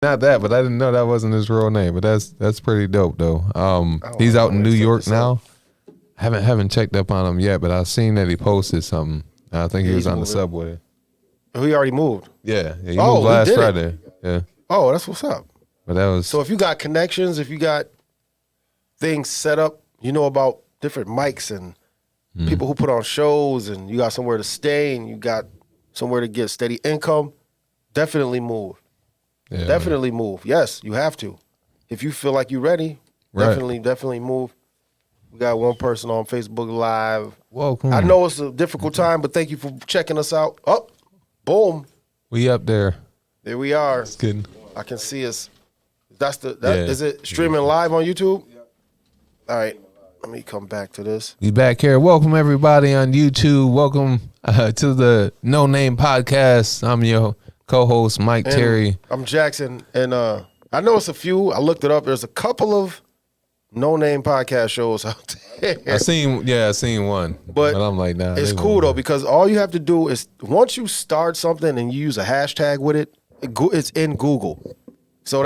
Not that, but I didn't know that wasn't his real name. But that's pretty dope though. He's out in New York now. Haven't checked up on him yet, but I've seen that he posted something. I think he was on the subway. Oh, he already moved. Yeah, he moved last Friday. Yeah. Oh, that's what's up. But that was so. If you got connections, if you got things set up, you know about different mics and people who put on shows, and you got somewhere to stay, and you got somewhere to get steady income, definitely move. Yeah, definitely move. Yes, you have to. If you feel like you're ready, definitely move. We got one person on Facebook Live. Welcome. I know it's a difficult time, but thank you for checking us out. Oh, boom. We up there. There we are. It's good. I can see us. Is it streaming live on YouTube? All right. Let me come back to this. We back here. Welcome everybody on YouTube. Welcome to the NoName Podcast. I'm your co-host Mike Terry. I'm Jaxn, and I know it's a few. I looked it up. There's a couple of NoName Podcast shows out there. I seen one, but I'm like, nah. It's cool though, because all you have to do is once you start something and you use a hashtag with it, it's in Google. So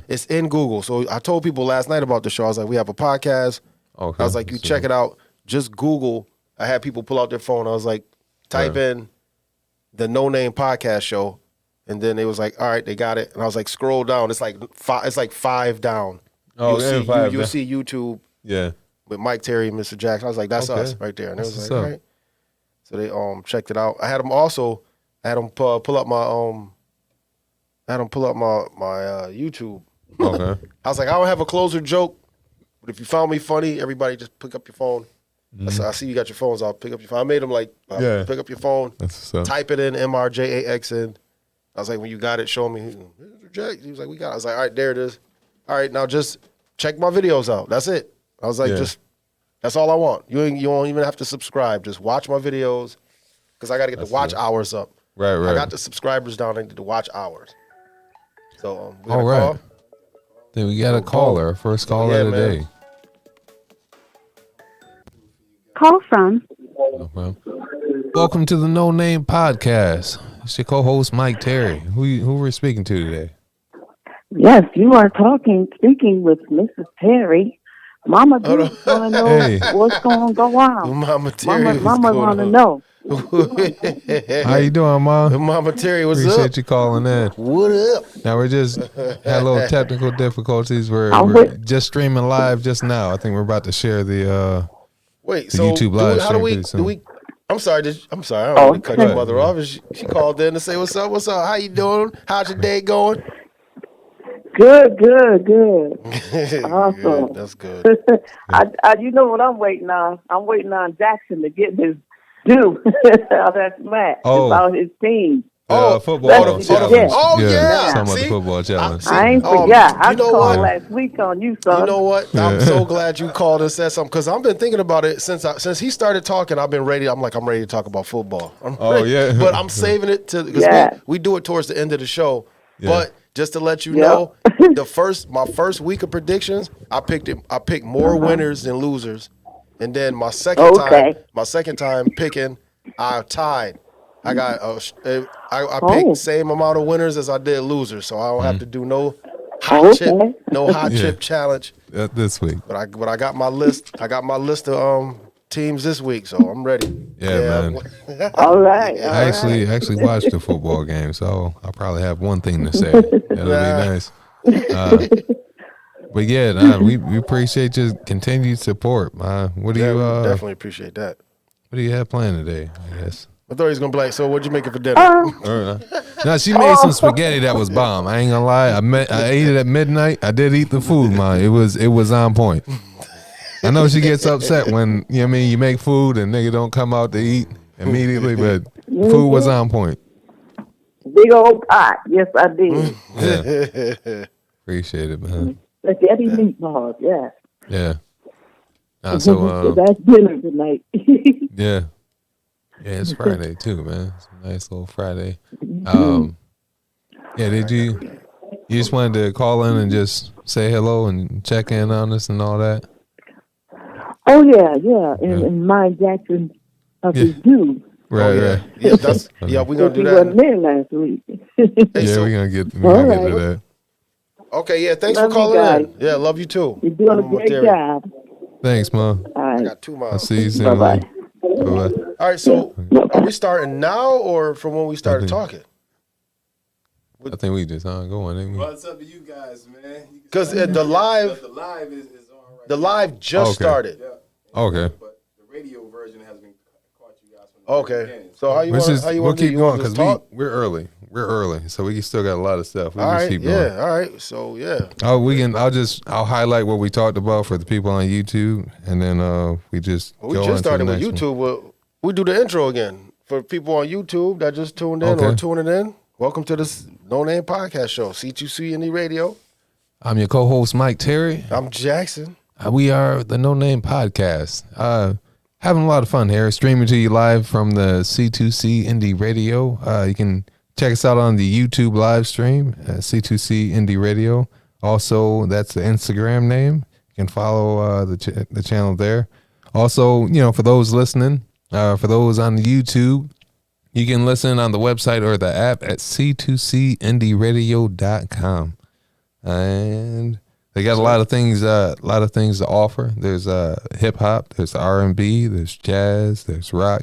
it's in Google. So I told people last night about the show. I was like, we have a podcast. Okay. I was like, you check it out. Just Google. I had people pull out their phone. I was like, type in the NoName Podcast show. And then they was like, all right, they got it. And I was like, scroll down. It's like five down. Oh, you'll see YouTube. Yeah. With Mike Terry and MrJaxn. I was like, that's us right there. And it was like, all right. So they checked it out. I had them pull up my YouTube. Okay. I was like, I don't have a closer joke, but if you found me funny, everybody just pick up your phone. I see you got your phones. I'll pick up your phone. I made them pick up your phone, type it in, MrJaxn. I was like, when you got it, show me. He was like, we got it. I was like, all right, there it is. All right, now just check my videos out. That's it. I was like, that's all I want. You don't even have to subscribe. Just watch my videos, because I got to get the watch hours up. Right. I got the subscribers down. I need the watch hours. So we got all a call. Then we got a caller. First caller of the day. Call from. No problem. Welcome to the NoName Podcast. It's your co-host Mike Terry. Who we're speaking to today? Yes, you are speaking with Mrs. Terry. Mama just want to know what's going to go on. Mama Terry, Mama want to know. How you doing, Mom? Mama Terry, what's Appreciate up? Appreciate you calling in. What up? Now we're just had a little technical difficulties. We're just streaming live just now. I think we're about to share the YouTube live stream. I'm sorry. I don't want to cut your mother off. She called in to say, what's up? What's up? How you doing? How's your day going? Good. Awesome. Good. That's good. You know what I'm waiting on? I'm waiting on Jaxn to get his due. That's Matt. About his team. Football challenge. Yeah. Some of the football challenge. I ain't forgot. I called last week on you, son. You know what? I'm so glad you called and said something, because I've been thinking about it since he started talking. I've been ready. I'm ready to talk about football. But I'm saving it because we do it towards the end of the show. Yeah. But just to let you know, my first week of predictions, I picked more winners than losers, and then my second time picking, I tied. I got I picked the same amount of winners as I did losers, so I don't have to do no hot chip challenge this week. But I got my list. I got my list of teams this week, so I'm ready. Yeah, man. All right. I actually watched the football game, so I probably have one thing to say. That'll be nice. But yeah, we appreciate your continued support. What do you definitely appreciate that. What do you have planned today? I guess. I thought he was gonna be like, so what'd you make it for dinner? No, she made some spaghetti that was bomb. I ain't gonna lie. I ate it at midnight. I did eat the food, man. It was on point. I know she gets upset when you make food and nigga don't come out to eat immediately, but food was on point. Big old pot. Yes, I did. Yeah. Appreciate it, man. Spaghetti meatballs. Yeah. Yeah. So that's dinner tonight. Yeah. Yeah, it's Friday too, man. It's a nice little Friday. Did you just wanted to call in and just say hello and check in on us and all that? Oh yeah. And my Jaxn of his due. Right. Yeah, we're gonna do that. He wasn't there last week. We're gonna get to that. Okay, yeah, thanks for calling in. Yeah, love you too. You're doing a great job. Thanks, Mom. All right. I got 2 miles. I'll see you soon. Bye-bye. Bye-bye. All right, so are we starting now or from when we started talking? I think we just going, ain't we? Well, it's up to you guys, man. Because the live is on right the live just started. Yeah. Okay. But the radio version has been caught you guys from the beginning. So how you want to keep going because we're early. We're early, so we still got a lot of stuff. All right, keep going. all right. So yeah. I'll highlight what we talked about for the people on YouTube, and then we just started with YouTube. We do the intro again for people on YouTube that just tuned in or tuning in. Welcome to this NoName Podcast show, C2C Indie Radio. I'm your co-host Mike Terry. I'm Jaxn. We are the NoName Podcast. Having a lot of fun here, streaming to you live from the C2C Indie Radio. You can check us out on the YouTube live stream, C2C Indie Radio. Also, that's the Instagram name. You can follow the channel there. Also, for those listening, for those on the YouTube, you can listen on the website or the app at c2cindieradio.com. And they got a lot of things to offer. There's hip hop, there's R&B, there's jazz, there's rock,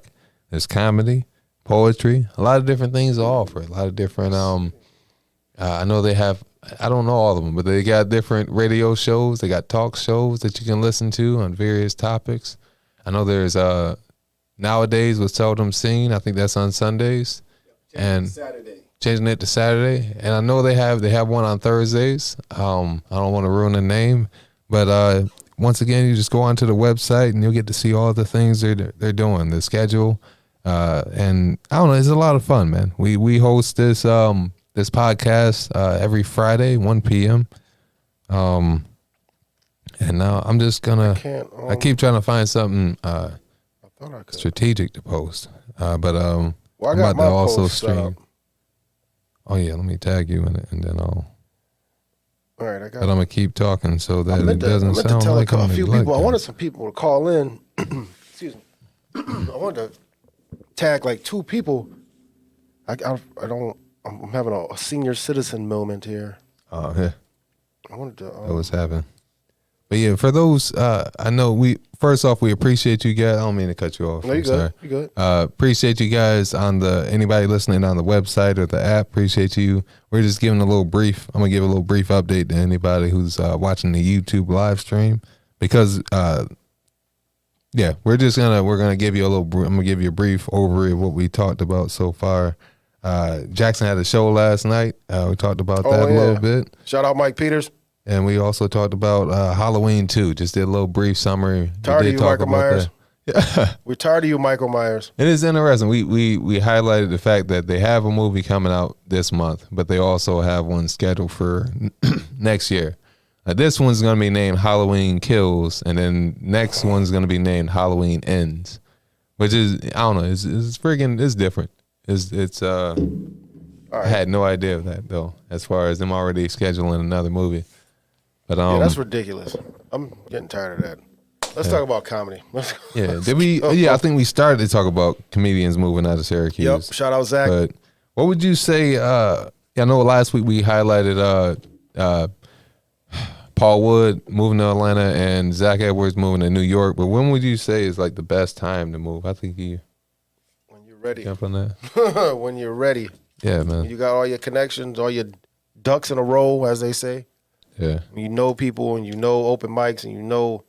there's comedy, poetry, a lot of different things to offer. A lot of different I know they have, I don't know all of them, but they got different radio shows. They got talk shows that you can listen to on various topics. I know there's Nowadays with Seldom Seen. I think that's on Sundays. Changing it to Saturday. And I know they have one on Thursdays. I don't want to ruin the name, but once again, you just go onto the website and you'll get to see all the things they're doing, the schedule. And I don't know, it's a lot of fun, man. We host this podcast every Friday, 1 p.m. And now I'm just gonna I keep trying to find something strategic to post. But I'm about to also stream. Oh yeah, let me tag you in it, and then I'll. All right, I got. But I'm gonna keep talking so that it doesn't sound to tell like a few people. I wanted some people to call in. Excuse me. I wanted to tag like 2 people. I don't. I'm having a senior citizen moment here. Oh yeah. I wanted to. That was happening. But yeah, for those, I know we appreciate you guys. I don't mean to cut you off. No, you're good. You're good. Appreciate you guys anybody listening on the website or the app. Appreciate you. We're just giving a little brief. I'm gonna give a little brief update to anybody who's watching the YouTube live stream because, we're gonna give you I'm gonna give you a brief overview of what we talked about so far. Jaxn had a show last night. We talked about that a little bit. Shout out Mike Peters. And we also talked about Halloween too. Just did a little brief summary. Tired of you, Michael Myers. Yeah. We're tired of you, Michael Myers. It is interesting. We highlighted the fact that they have a movie coming out this month, but they also have one scheduled for next year. This one's going to be named Halloween Kills, and then next one's going to be named Halloween Ends, which is, I don't know, it's different. It's I had no idea of that though, as far as them already scheduling another movie. But that's ridiculous. I'm getting tired of that. Let's talk about comedy. Yeah, did we? I think we started to talk about comedians moving out of Syracuse. Yep. Shout out Zach. But what would you say? I know last week we highlighted Paul Wood moving to Atlanta and Zach Edwards moving to New York. But when would you say is like the best time to move? I think when you're ready. Jump on that. When you're ready. Yeah, man. When you got all your connections, all your ducks in a row, as they say. Yeah. When you know people and you know open mics and you know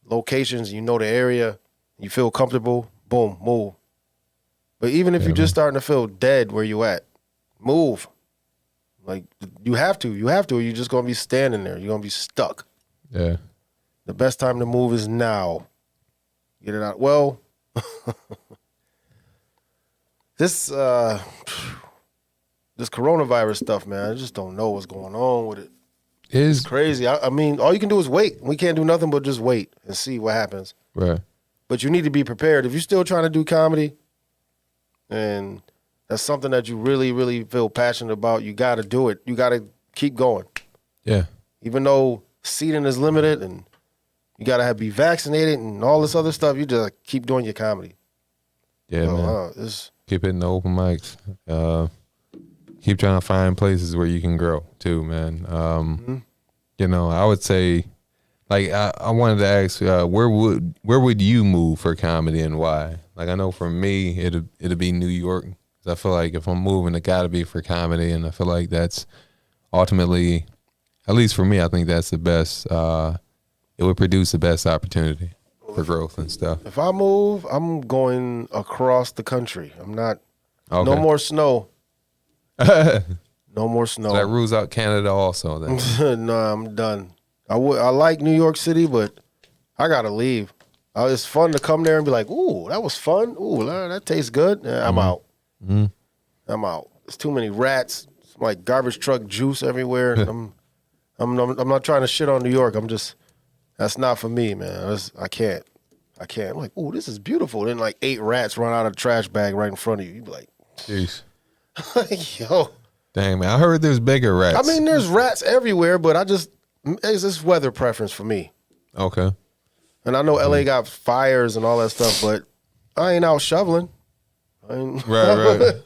locations, and you know the area, you feel comfortable, boom, move. But even if you're just starting to feel dead where you at, move. Like, you have to, or you're just going to be standing there. You're going to be stuck. Yeah. The best time to move is now. Get it out. Well, this coronavirus stuff, man, I just don't know what's going on with it. It's crazy. I mean, all you can do is wait. We can't do nothing but just wait and see what happens. Right. But you need to be prepared. If you're still trying to do comedy and that's something that you really, really feel passionate about, you got to do it. You got to keep going. Yeah. Even though seating is limited and you got to be vaccinated and all this other stuff, you just keep doing your comedy. Yeah, man. Keep hitting the open mics. keep trying to find places where you can grow too, man. You know, I would say, like, I wanted to ask, where would you move for comedy and why? Like, I know for me, it'd be New York. 'Cause I feel like if I'm moving, it got to be for comedy, and I feel like that's ultimately, at least for me, I think that's the best. It would produce the best opportunity for growth and stuff. If I move, I'm going across the country. I'm not. Okay. No more snow. No more snow. So that rules out Canada also then. No, I'm done. I like New York City, but I gotta leave. It's fun to come there and be like, ooh, that was fun. Ooh, that tastes good. I'm out. I'm out. There's too many rats. It's like garbage truck juice everywhere. I'm not trying to shit on New York. That's not for me, man. I can't. I'm like, ooh, this is beautiful. Then like 8 rats run out of the trash bag right in front of you. You'd be like, jeez. Yo. Dang, man. I heard there's bigger rats. I mean, there's rats everywhere, but it's just weather preference for me. Okay. And I know LA got fires and all that stuff, but I ain't out shoveling. Right.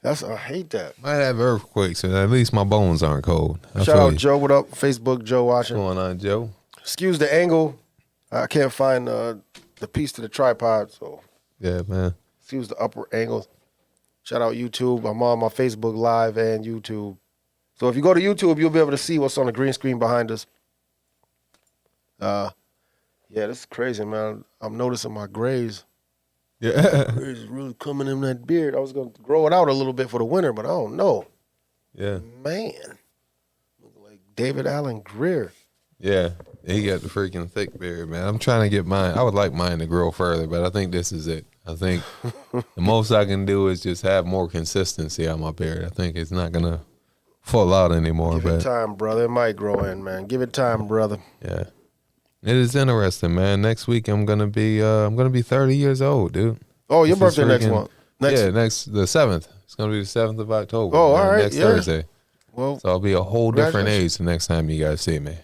I hate that. Might have earthquakes, and at least my bones aren't cold. Shout out Joe. What up? Facebook, Joe watching. What's going on, Joe? Excuse the angle. I can't find the piece to the tripod, so. Yeah, man. Excuse the upper angles. Shout out YouTube. I'm on my Facebook Live and YouTube. So if you go to YouTube, you'll be able to see what's on the green screen behind us. Yeah, this is crazy, man. I'm noticing my grays. Yeah. Grays is really coming in that beard. I was going to grow it out a little bit for the winter, but I don't know. Yeah. Man. Look like David Allen Greer. Yeah. He got the freaking thick beard, man. I'm trying to get mine. I would like mine to grow further, but I think this is it. I think the most I can do is just have more consistency on my beard. I think it's not going to fall out anymore. Give it time, brother. It might grow in, man. Give it time, brother. Yeah. It is interesting, man. Next week I'm gonna be 30 years old, dude. Oh, your birthday next month. The 7th. It's gonna be the 7th of October. Oh, all right. Next Thursday. Well, so I'll be a whole different age the next time you guys see me.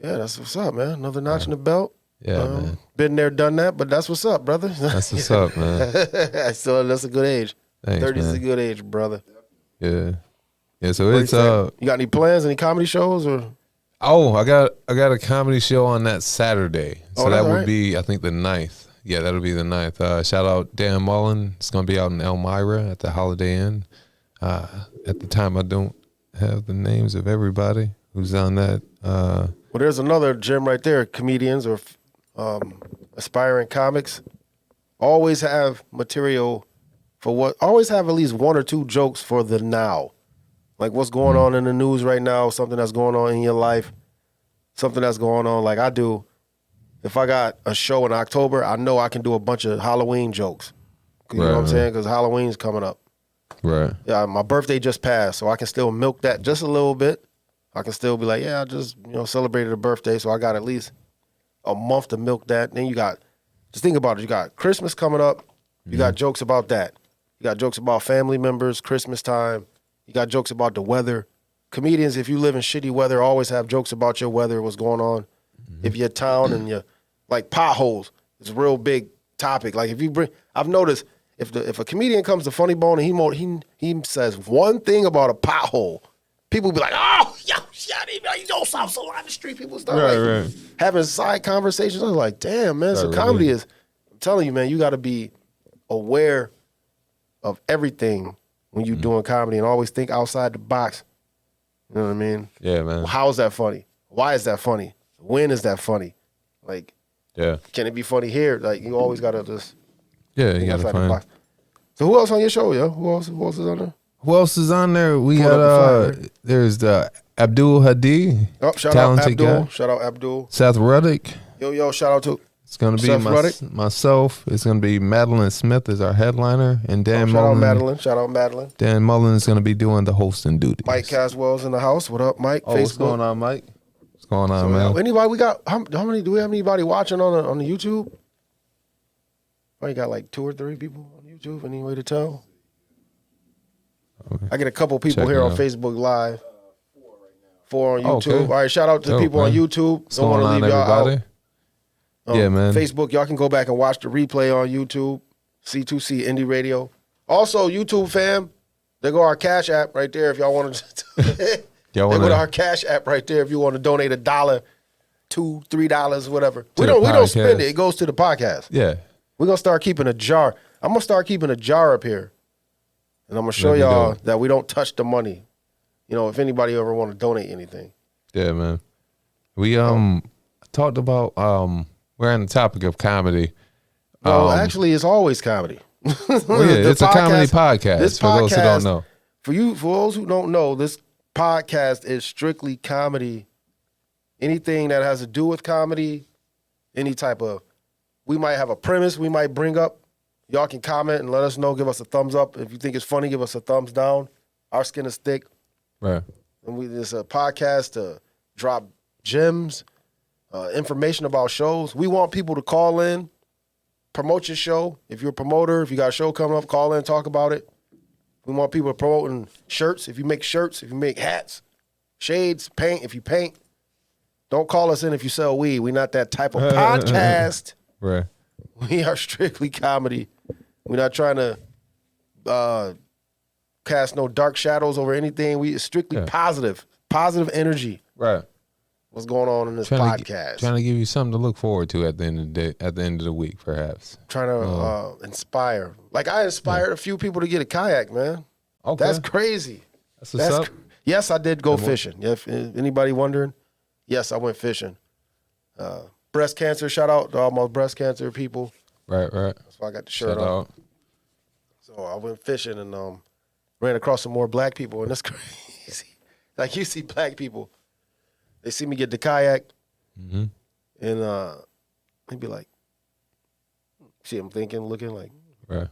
Yeah, that's what's up, man. Another notch in the belt. Yeah, man. Been there, done that, but that's what's up, brother. That's what's up, man. So that's a good age. Thanks, 30 is man. a good age, brother. Yeah. Yeah, so it's you got any plans, any comedy shows or? Oh, I got a comedy show on that Saturday. So that would right. be, I think, the 9th. Yeah, that'll be the 9th. Shout out Dan Mullen. It's going to be out in Elmira at the Holiday Inn. At the time, I don't have the names of everybody who's on that. Well, there's another gym right there. Comedians or aspiring comics always have material for always have at least 1 or 2 jokes for the now. Like what's going on in the news right now, something that's going on in your life, something that's going on like I do. If I got a show in October, I know I can do a bunch of Halloween jokes. You know what I'm saying? Because Halloween's coming up. Right. Yeah, my birthday just passed, so I can still milk that just a little bit. I can still be like, yeah, I just celebrated a birthday, so I got at least a month to milk that. Then just think about it. You got Christmas coming up. You got jokes about that. You got jokes about family members, Christmas time. You got jokes about the weather. Comedians, if you live in shitty weather, always have jokes about your weather, what's going on. If you're town and you're like potholes, it's a real big topic. Like I've noticed if a comedian comes to Funny Bone and he says one thing about a pothole, people be like, oh, yo, shut it, you know, South Carolina street people start having side conversations. I was like, damn, man. So comedy is, I'm telling you, man, you got to be aware of everything when you're doing comedy and always think outside the box. You know what I mean? Yeah, man. Well, how is that funny? Why is that funny? When is that funny? Like, can it be funny here? Like, you always got to just you got to find. So who else on your show, yo? Who else is on there? Who else is on there? We got, there's the Abdul Hadi. Oh, shout out Abdul. Shout out Abdul. Seth Ruddick. Yo, shout out to It's going to be myself. It's going to be Madeline Smith as our headliner. And Dan Mullen. Shout out Madeline. Dan Mullen is going to be doing the hosting duties. Mike Caswell's in the house. What up, Mike? Oh, Facebook. What's going on, Mike? What's going on, man? Anybody we got? How many? Do we have anybody watching on the YouTube? Oh, you got like 2 or 3 people on YouTube. Any way to tell? Okay. I get a couple people here on Facebook Live. 4 on YouTube. Okay. All right, shout out to the people on YouTube. Don't want to leave y'all out. Yeah, man. Facebook, y'all can go back and watch the replay on YouTube. C2C Indie Radio. Also, YouTube fam, There go our Cash App right there if y'all want to. There go to our Cash App right there if you want to donate $1, $2, $3, whatever. We don't spend it. It goes to the podcast. Yeah. We're going to start keeping a jar. I'm going to start keeping a jar up here. And I'm going to show y'all that we don't touch the money. You know, if anybody ever want to donate anything. Yeah, man. We talked about we're on the topic of comedy. Well, actually, it's always comedy. Well, yeah, it's a comedy podcast. This for those who don't know. For those who don't know, this podcast is strictly comedy. Anything that has to do with comedy, any type of, we might have a premise we might bring up. Y'all can comment and let us know. Give us a thumbs up. If you think it's funny, give us a thumbs down. Our skin is thick. Right. And it's a podcast to drop gems, information about shows. We want people to call in, promote your show. If you're a promoter, if you got a show coming up, call in, talk about it. We want people promoting shirts. If you make shirts, if you make hats, shades, paint, if you paint. Don't call us in if you sell weed. We're not that type of podcast. Right. We are strictly comedy. We're not trying to cast no dark shadows over anything. We strictly positive energy. Right. What's going on in this podcast? Trying to give you something to look forward to at the end of the day, at the end of the week, perhaps. Trying to inspire. Like I inspired a few people to get a kayak, man. Okay. That's crazy. That's what's up. Yes, I did go fishing. If anybody wondering, yes, I went fishing. Breast cancer, shout out to all my breast cancer people. Right. That's why I got the shirt on. Out. So I went fishing and ran across some more black people, and that's crazy. Like you see black people, they see me get the kayak, and they'd be like, see, I'm thinking, looking like, right.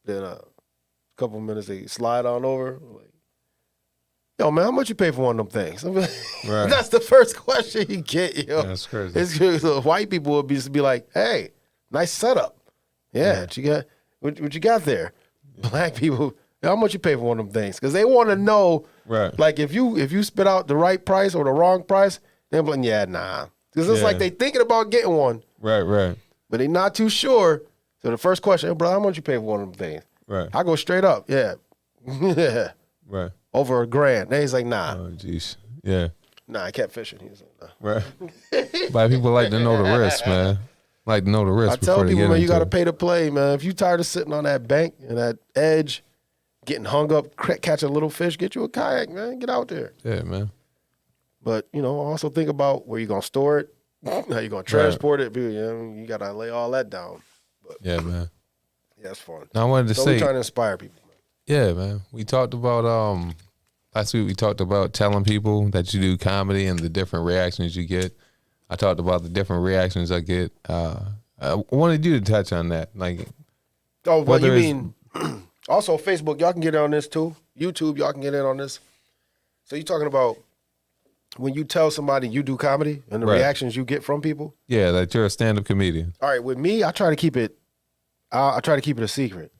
Then a couple of minutes they slide on over, like, yo, man, how much you pay for one of them things? Right. That's the first question you get, yo. That's crazy. It's, white people would be like, hey, nice setup. Yeah, what you got? What you got there? Black people, how much you pay for one of them things? Because they want to know, right? Like if you spit out the right price or the wrong price, they're like, yeah, nah. Because it's like they thinking about getting one, right. But they not too sure. So the first question, hey, bro, how much you pay for one of them things? Right. I go straight up, yeah, right. over $1,000. Then he's like, nah. Oh, jeez. Yeah. Nah, I kept fishing. He was like, nah. Right. But people like to know the risk, man. Like to know the risk. I tell people, man, you got to pay to play, man. If you tired of sitting on that bank and that edge, getting hung up, catch a little fish, get you a kayak, man. Get out there. Yeah, man. But, also think about where you're going to store it, how you're going to transport it. You got to lay all that down. But, yeah, man. Yeah, it's fun. Now, I wanted to say. We're trying to inspire people, man. Yeah, man. We talked about, last week we talked about telling people that you do comedy and the different reactions you get. I talked about the different reactions I get. I wanted you to touch on that. Like, oh, well, you mean also Facebook, y'all can get in on this too. YouTube, y'all can get in on this. So you're talking about when you tell somebody you do comedy and the reactions you get from people? Yeah, that you're a stand-up comedian. All right, with me, I try to keep it a secret.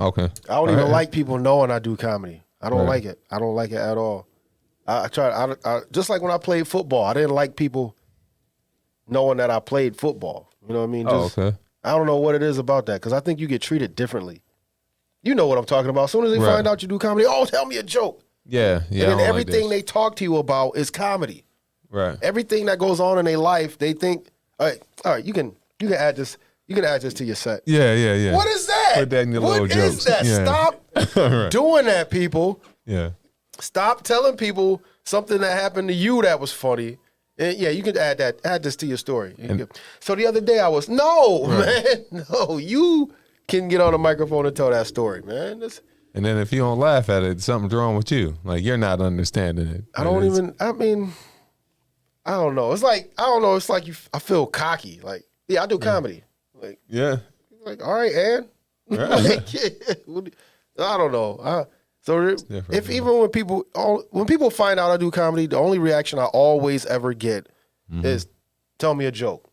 Okay. I don't even like people knowing I do comedy. I don't like it. I don't like it at all. I just like when I played football, I didn't like people knowing that I played football. You know what I mean? Okay. I don't know what it is about that because I think you get treated differently. You know what I'm talking about. As soon as they find out you do comedy, oh, tell me a joke. Yeah. And then everything they talk to you about is comedy. Right. Everything that goes on in their life, they think, all right, you can add this. You can add this to your set. Yeah. What is that? Put that in your little jokes. What is that? Yeah. Stop doing that, people. Yeah. Stop telling people something that happened to you that was funny. And yeah, you can add that. Add this to your story. So the other day man, you can get on a microphone and tell that story, man. And then if you don't laugh at it, something's wrong with you. Like you're not understanding it. I don't know. It's like, It's like I feel cocky. Like, yeah, I do comedy. Like, yeah. Like, all right, Ann. Like, I don't know. When people find out I do comedy, the only reaction I always ever get is, tell me a joke.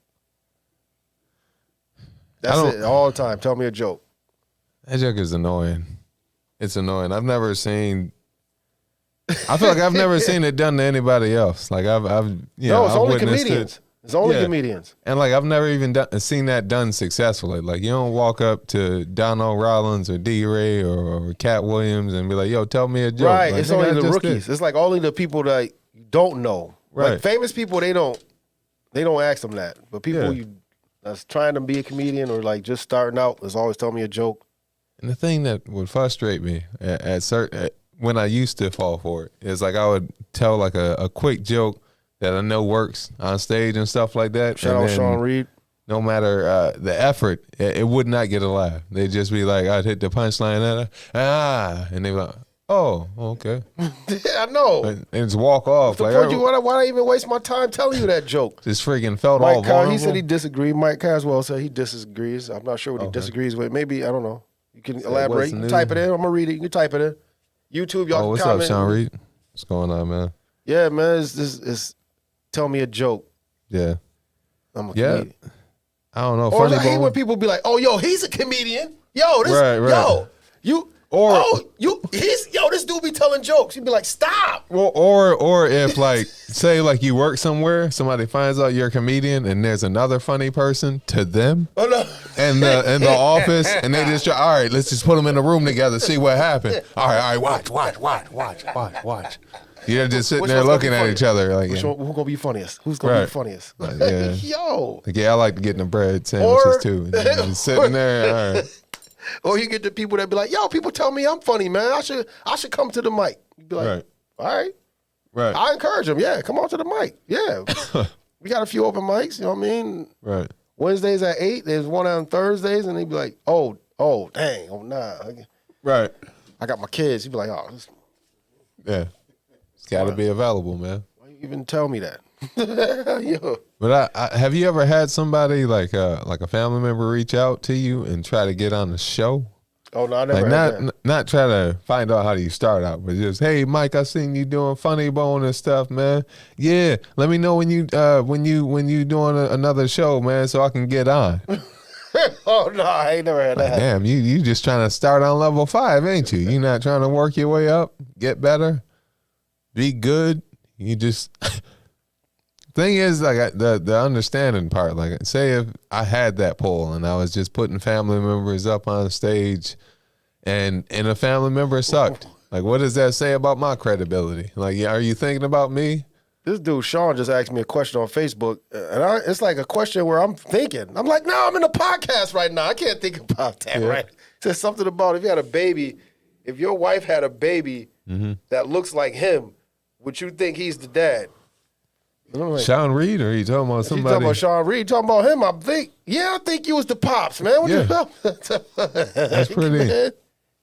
That's it all the time. Tell me a joke. That joke is annoying. It's annoying. I feel like I've never seen it done to anybody else. Like I've it's only comedians. It's only comedians. And like I've never even seen that done successfully. Like you don't walk up to Donald Rollins or D. Ray or Cat Williams and be like, "Yo, tell me a joke." Right. Like, it's only the rookies. It's like only the people that you don't know. Right. Like famous people, they don't ask them that. But people that's trying to be a comedian or like just starting out is always tell me a joke. And the thing that would frustrate me when I used to fall for it is like I would tell like a quick joke that I know works on stage and stuff like that. Shout out Sean Reed. No matter the effort, it would not get a laugh. They'd just be like, I'd hit the punchline and they'd be like, oh, okay. I know. And just walk off. Like, why I even waste my time telling you that joke? Just freaking felt all vulnerable. He said he disagreed. Mike Caswell said he disagrees. I'm not sure what he disagrees with. Maybe, I don't know. You can elaborate. You can type it in. I'm going to read it. You can type it in. YouTube, y'all what's can comment. Up, Sean Reed? What's going on, man? Yeah, man. It's tell me a joke. Yeah. I'm a comedian. I don't know. Or I hate when people be like, "Oh, yo, he's a comedian. Yo, this, right. this dude be telling jokes." You'd be like, "Stop." Or if like, say like you work somewhere, somebody finds out you're a comedian, and there's another funny person to them, in the office, and they just try, all right, let's just put them in a room together, see what happened. All right, watch. You're just sitting there looking at each other like, who's gonna be funniest? Who's gonna be the funniest? Yo. Like, I like to get in the bread sandwiches too. And just sitting there, all right. Or you get the people that be like, yo, people tell me I'm funny, man. I should come to the mic. You be like, all right. Right. I encourage them. Yeah, come on to the mic. Yeah. We got a few open mics, you know what I mean? Right. Wednesdays at 8, there's one on Thursdays, and they be like, oh, dang, nah. Right. I got my kids. You be like, oh. Yeah. It's got to be available, man. Why you even tell me that? Yo. But I have you ever had somebody like a family member reach out to you and try to get on the show? Oh no, I never had that. Not try to find out how you start out, but just, hey Mike, I seen you doing Funny Bone and stuff, man. Yeah, let me know when you doing another show, man, so I can get on. Oh no, I ain't never had that. Damn, you just trying to start on level 5, ain't you? You not trying to work your way up, get better, be good. You just thing is, like the understanding part. Like, say if I had that poll and I was just putting family members up on stage, and a family member sucked. Like, what does that say about my credibility? Like, are you thinking about me? This dude Sean just asked me a question on Facebook, and it's like a question where I'm thinking. I'm like, no, I'm in a podcast right now. I can't think about that. Right? It says something about if you had a baby, if your wife had a baby that looks like him, would you think he's the dad? Like, Sean Reed, or are you talking about somebody? You talking about Sean Reed? Talking about him? I think you was the pops, man. What you know? That's pretty.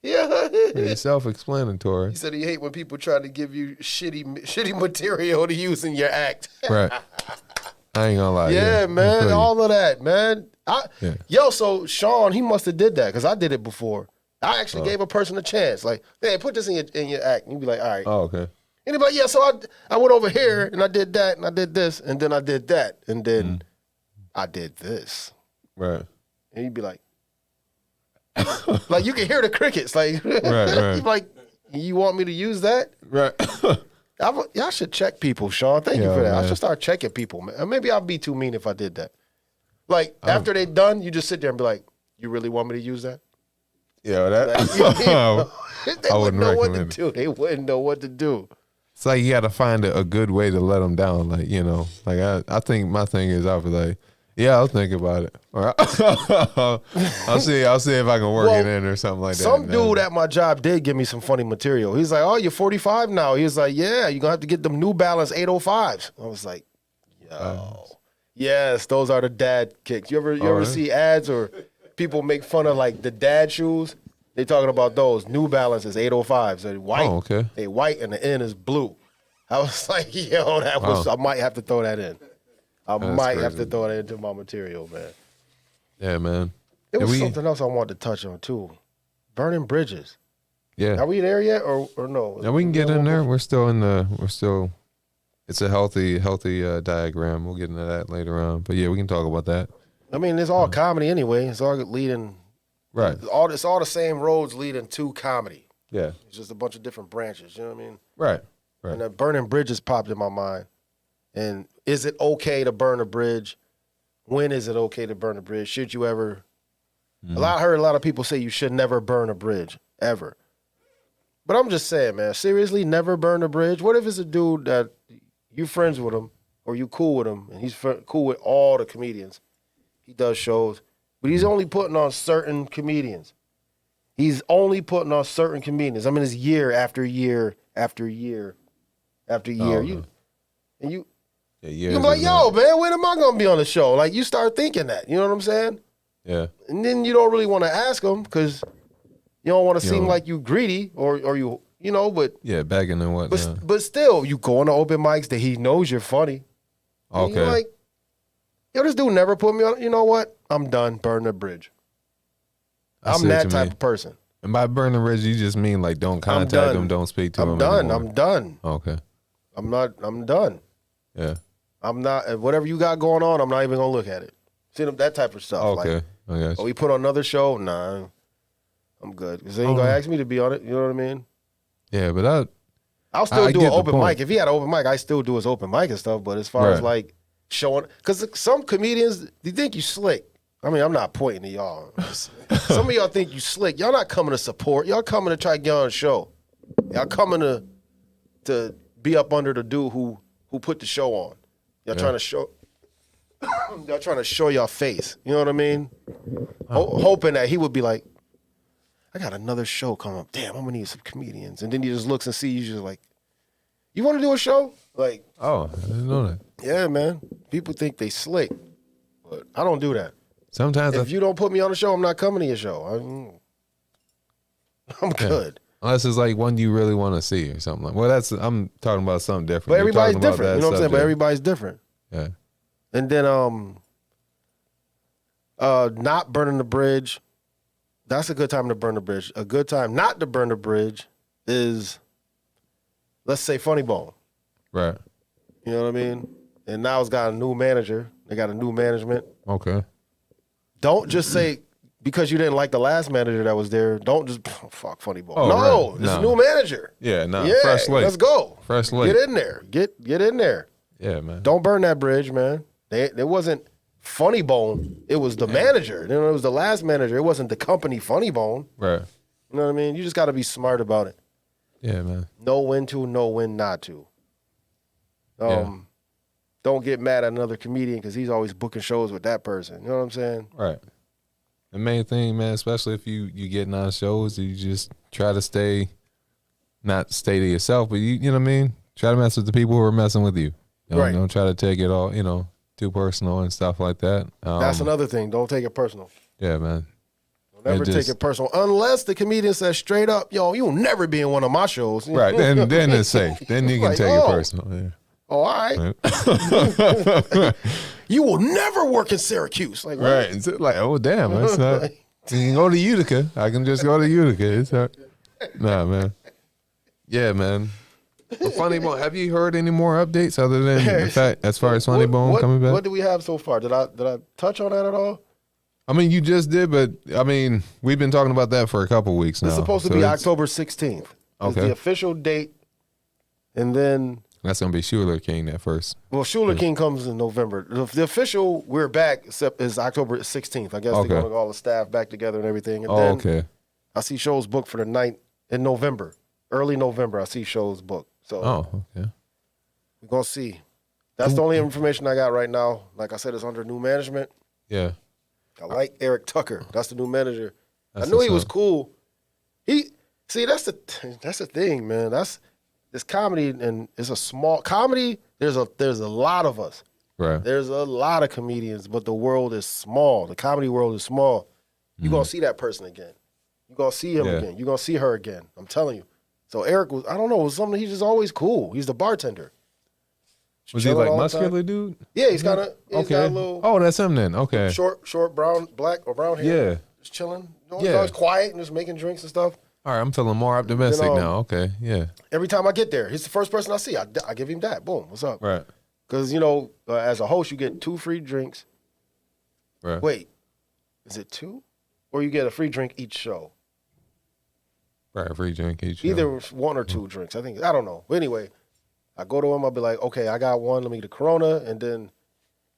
Yeah, pretty self-explanatory. He said he hate when people try to give you shitty material to use in your act. Right. I ain't gonna lie. Yeah, man, all of that, man. So Sean, he must have did that because I did it before. I actually gave a person a chance. Like, man, put this in your act. And you'd be like, all right. Oh, okay. And he'd be like, yeah, so I went over here and I did that and I did this and then I did that and then I did this. Right. And he'd be like, like you can hear the crickets. Like, right. He'd be like, you want me to use that? Right. Y'all should check people, Sean. Thank you for that. Man. I should start checking people, man. Maybe I'll be too mean if I did that. Like, after they done, you just sit there and be like, you really want me to use that? Yeah, that. They wouldn't know what to do. They wouldn't know what to do. It's like you got to find a good way to let them down. Like, you know, like I think my thing is I'll be like, yeah, I'll think about it. Or I'll see if I can work it in or something like that. Some dude at my job did give me some funny material. He's like, oh, you're 45 now. He was like, yeah, you're going to have to get them New Balance 805s. I was like, yo. Yes, those are the dad kicks. You ever see ads or people make fun of like the dad shoes? They talking about those New Balances 805s. They're white. Oh, okay. They white and the end is blue. I was like, yo, I might have to throw that in. I might have to throw that into my material, man. Yeah, man. There was something else I wanted to touch on too. Burning bridges. Yeah. Are we there yet or no? Yeah, we can get in there. We're still it's a healthy diagram. We'll get into that later on. But yeah, we can talk about that. I mean, it's all comedy anyway. It's all leading. Right. It's all the same roads leading to comedy. Yeah. It's just a bunch of different branches. You know what I mean? Right. And that burning bridges popped in my mind. And is it okay to burn a bridge? When is it okay to burn a bridge? Should you ever? I heard a lot of people say you should never burn a bridge, ever. But I'm just saying, man, seriously, never burn a bridge? What if it's a dude that you friends with him or you cool with him and he's cool with all the comedians? He does shows, but he's only putting on certain comedians. He's only putting on certain comedians. I mean, it's year after year after year after year. You're like, yo, man, when am I going to be on the show? Like, you start thinking that. You know what I'm saying? Yeah. And then you don't really want to ask him because you don't want to seem like you greedy or you know, but. Yeah, begging and whatnot. But still, you go on the open mics that he knows you're funny. Okay. You're like, yo, this dude never put me on. You know what? I'm done. Burn the bridge. I'm that type of person. And by burn the bridge, you just mean like don't contact him, don't speak to him anymore. I'm done. Okay. I'm done. Yeah. I'm not, whatever you got going on, I'm not even going to look at it. See, that type of stuff. Okay. Like, I got you. Oh, we put on another show? Nah, I'm good. Because they ain't going to ask me to be on it. You know what I mean? Yeah, but I'll still do an open mic. If he had an open mic, I still do his open mic and stuff. But as far as like showing, because some comedians, they think you slick. I mean, I'm not pointing to y'all. Some of y'all think you slick. Y'all not coming to support. Y'all coming to try to get on the show. Y'all coming to be up under the dude who put the show on. Y'all trying to show. Y'all trying to show your face. You know what I mean? Hoping that he would be like, I got another show coming up. Damn, I'm gonna need some comedians. And then he just looks and sees you just like, you want to do a show? Like, oh, I didn't know that. Yeah, man. People think they slick, but I don't do that. Sometimes if you don't put me on the show, I'm not coming to your show. I'm good. Unless it's like one you really want to see or something like. Well, I'm talking about something different. But everybody's different. You know what I'm saying? But everybody's different. Yeah. And then not burning the bridge. That's a good time to burn the bridge. A good time not to burn the bridge is, let's say, Funny Bone. Right. You know what I mean? And now it's got a new manager. They got a new management. Okay. Don't just say, because you didn't like the last manager that was there, don't just, fuck Funny Bone. It's a new manager. Yeah, fresh slate. Let's go. Fresh slate. Get in there. Get in there. Yeah, man. Don't burn that bridge, man. It wasn't Funny Bone. It was the manager. You know, it was the last manager. It wasn't the company Funny Bone. Right. You know what I mean? You just got to be smart about it. Yeah, man. Know when to, know when not to. Don't get mad at another comedian because he's always booking shows with that person. You know what I'm saying? Right. The main thing, man, especially if you getting on shows, you just try to not stay to yourself, but you know what I mean? Try to mess with the people who are messing with you. Don't try to take it all, too personal and stuff like that. That's another thing. Don't take it personal. Yeah, man. Don't ever take it personal. Unless the comedian says straight up, yo, you'll never be in one of my shows. Right. Then it's safe. Then you can take it personal. Yeah. Oh, all right. You will never work in Syracuse. Like, right. It's like, oh, damn. That's not. You can go to Utica. I can just go to Utica. It's not. Nah, man. Yeah, man. Funny Bone. Have you heard any more updates other than the fact as far as Funny Bone coming back? What do we have so far? Did I touch on that at all? I mean, you just did, but I mean, we've been talking about that for a couple weeks now. It's supposed to be October 16th. Okay. It's the official date, and then. That's going to be Schuler King at first. Well, Schuler King comes in November. The official we're back is October 16th. I guess they're going to get all the staff back together and everything. And then I see shows booked for the night in November. Early November, I see shows booked. So we're going to see. That's the only information I got right now. Like I said, it's under new management. Yeah. I like Eric Tucker. That's the new manager. I knew he was cool. That's the thing, man. This comedy, and it's a small comedy. There's a lot of us. Right. There's a lot of comedians, but the world is small. The comedy world is small. You're gonna see that person again. You're gonna see him again. You're gonna see her again. I'm telling you. So Eric was, I don't know, was something. He's just always cool. He's the bartender. Was he like muscular dude? Yeah, he's got a little. Oh, that's him then. Okay. Short brown, black or brown hair. Yeah. Just chilling. He's always quiet and just making drinks and stuff. All right, I'm feeling more optimistic now. Okay, yeah. Every time I get there, he's the first person I see. I give him that. Boom, what's up? Right. Because, as a host, you get 2 free drinks. Right. Wait, is it 2? Or you get a free drink each show? Right, a free drink each show. Either 1 or 2 drinks. I don't know. But anyway, I go to him, I'll be like, okay, I got one, let me get a Corona, and then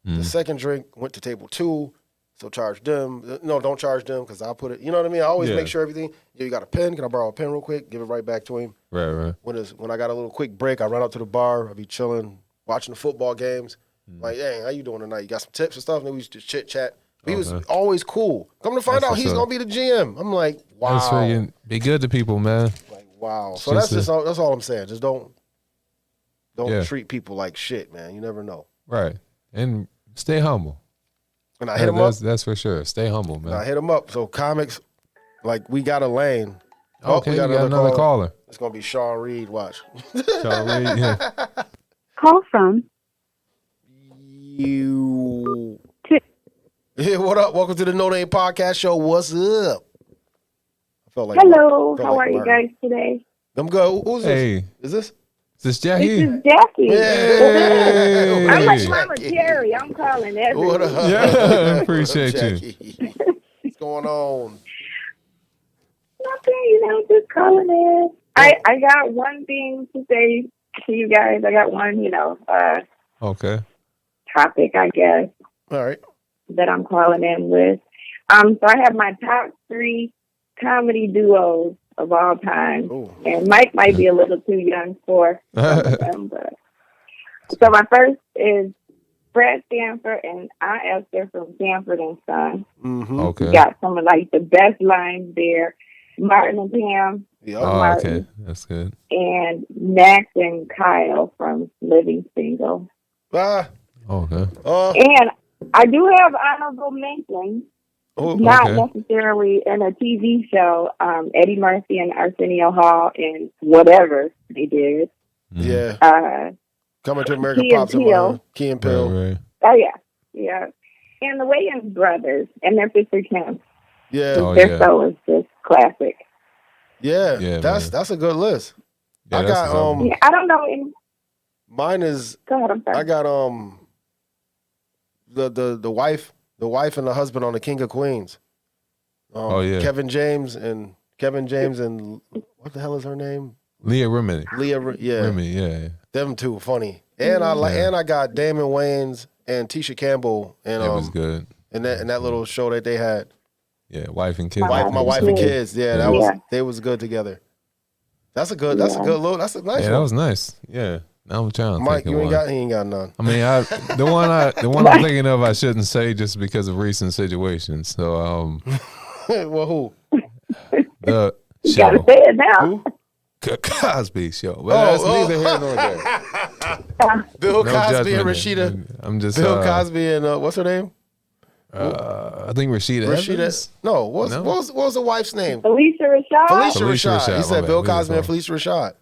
the second drink went to table 2, so charge them. No, don't charge them because I'll put it, you know what I mean? I always make sure everything, you got a pen, can I borrow a pen real quick? Give it right back to him. Right. When I got a little quick break, I run out to the bar, I'll be chilling, watching the football games. Like, hey, how you doing tonight? You got some tips and stuff? And then we used to chit-chat. He was always cool. Come to find out, he's going to be the GM. I'm like, wow. That's freaking, be good to people, man. Like, wow. So that's all I'm saying. Just don't treat people like shit, man. You never know. Right. And stay humble. And I hit him up. That's for sure. Stay humble, man. And I hit him up. So comics, like, we got a lane. Okay, we got another caller. It's going to be Sean Reed. Watch. Sean Reed, yeah. Call from you. Yeah, what up? Welcome to the NoName Podcast Show. What's up? I felt like hello. How are you guys today? I'm good. Who's this? Is this? Is this Jackie? This is Jackie. Hey. I'm like Mama Terry. I'm calling everyone. What up? Yeah, appreciate you. What's going on? Nothing, just calling in. I got one thing to say to you guys. I got one, Okay. topic, I guess, All right. that I'm calling in with. So I have my top 3 comedy duos of all time. Ooh. And Mike might be a little too young for some of them, but so my first is Fred Sanford and Aunt Esther from Sanford and Son. Mm-hmm. Okay. Got some of like the best lines there. Martin and Pam. Yeah. Martin, okay. That's good. and Max and Kyle from Living Single. Okay. And I do have honorable mentions. Not necessarily in a TV show. Eddie Murphy and Arsenio Hall and whatever they did. Yeah. Coming to America pops in mind. Key and Peele. Right. Oh yeah. And the Wayans brothers and their sister Kim. Yeah. Their show is just classic. Yeah. That's a good list. Yeah, I got I don't know. Mine is. Go ahead. I'm sorry. I got the wife and the husband on the King of Queens. Kevin James and what the hell is her name? Leah Remini. Remini, yeah. Them two funny. And I got Damon Wayans and Tisha Campbell and it was good. And that little show that they had. Yeah, wife and kids. My wife and kids. Yeah, they was good together. That's a nice yeah, one. That was nice. Yeah. Now I'm trying to Mike, think he of ain't got none. I mean, the one I'm thinking of, I shouldn't say just because of recent situations. So, well, who? The you show. gotta say it now. Who? Cosby Show. Well, that's neither here nor there. Bill No Cosby and judgment. Rashida. I'm just Bill Cosby and what's her name? I think Rashida Evans? No, what was the wife's name? Felicia Rashad. Felicia Rashad. He said Bill Cosby and Felicia Rashad.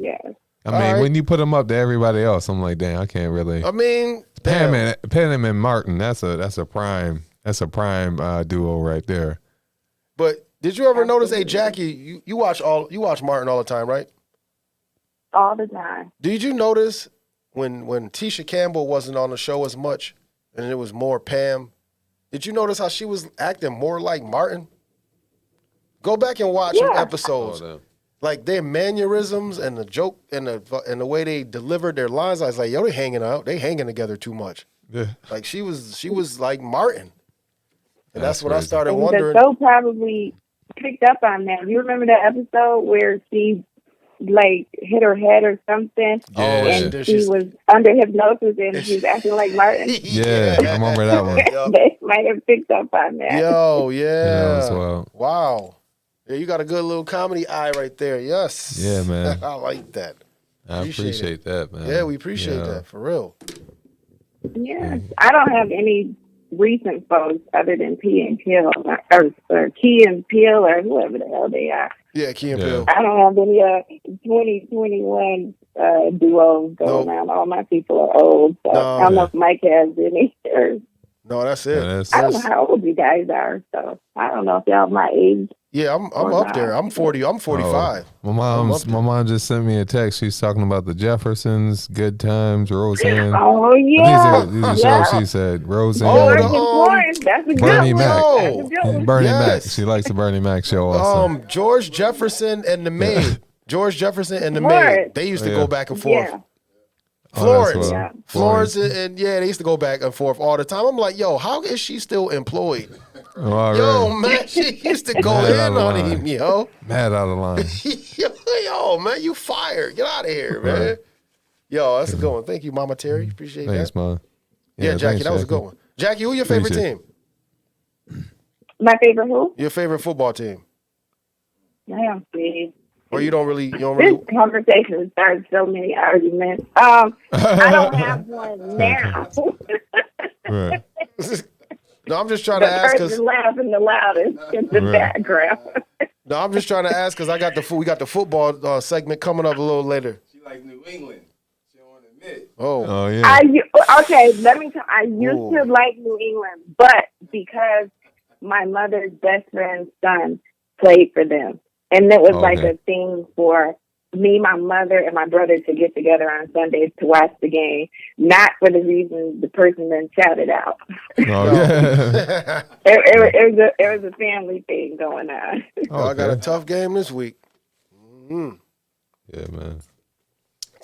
Yes. I mean, when you put them up to everybody else, I'm like, dang, I can't really. I mean, Pam and Martin. That's a prime duo right there. But did you ever notice, hey Jackie, you watch Martin all the time, right? All the time. Did you notice when Tisha Campbell wasn't on the show as much and it was more Pam? Did you notice how she was acting more like Martin? Go back and watch some episodes. Like their mannerisms and the joke and the way they delivered their lines, I was like, yo, they hanging together too much. Yeah. Like she was like Martin. And that's what crazy. I started And wondering. the show probably picked up on that. You remember that episode where she like hit her head or something? Yeah. And she was under hypnosis and she was acting like Martin. Yeah, I remember that one. They might have picked up on that. Yo, yeah. as well. Wow. Yeah, you got a good little comedy eye right there. Yes. Yeah, man. I like that. I appreciate that, man. Yeah, we appreciate that, for real. Yes. I don't have any recent folks other than P and Peel or Key and Peel or whoever the hell they are. Yeah, Key and Peele. I don't have any 2021 duos going on. All my people are old, so I don't know if Mike has any. No, that's it. I don't know how old you guys are, so I don't know if y'all my age. Yeah, I'm up there. I'm 40. I'm 45. My mom just sent me a text. She's talking about the Jeffersons, Good Times, Roseanne. Oh yeah, these are shows she said. Roseanne. That's a good Bernie one. Mac. That's a good one. Bernie Mac. She likes the Bernie Mac show also. George Jefferson and the Maid. George Jefferson and the maid, they used to go back and forth. Yeah. Florence. Florence and they used to go back and forth all the time. I'm like, yo, how is she still employed? Yo, man, she used to go in on him, yo. Mad out of line. Yo, man, you fired. Get out of here, man. Yo, that's a good one. Thank you, Mama Terry. Appreciate that. Thanks, man. Yeah, Jackie, that was a good one. Jackie, who your favorite team? My favorite who? Your favorite football team? Damn, please. Or you don't really. This conversation started so many arguments. I don't have one now. Right. No, I'm just trying to ask because laughing the loudest in the background. No, I'm just trying to ask because we got the football segment coming up a little later. She likes New England. She don't want to admit. Oh yeah. Okay, let me tell. I used to like New England, but because my mother's best friend's son played for them. And it was like a thing for me, my mother, and my brother to get together on Sundays to watch the game, not for the reason the person then shouted out. It was a family thing going on. I got a tough game this week. Mm-hmm. Yeah, man.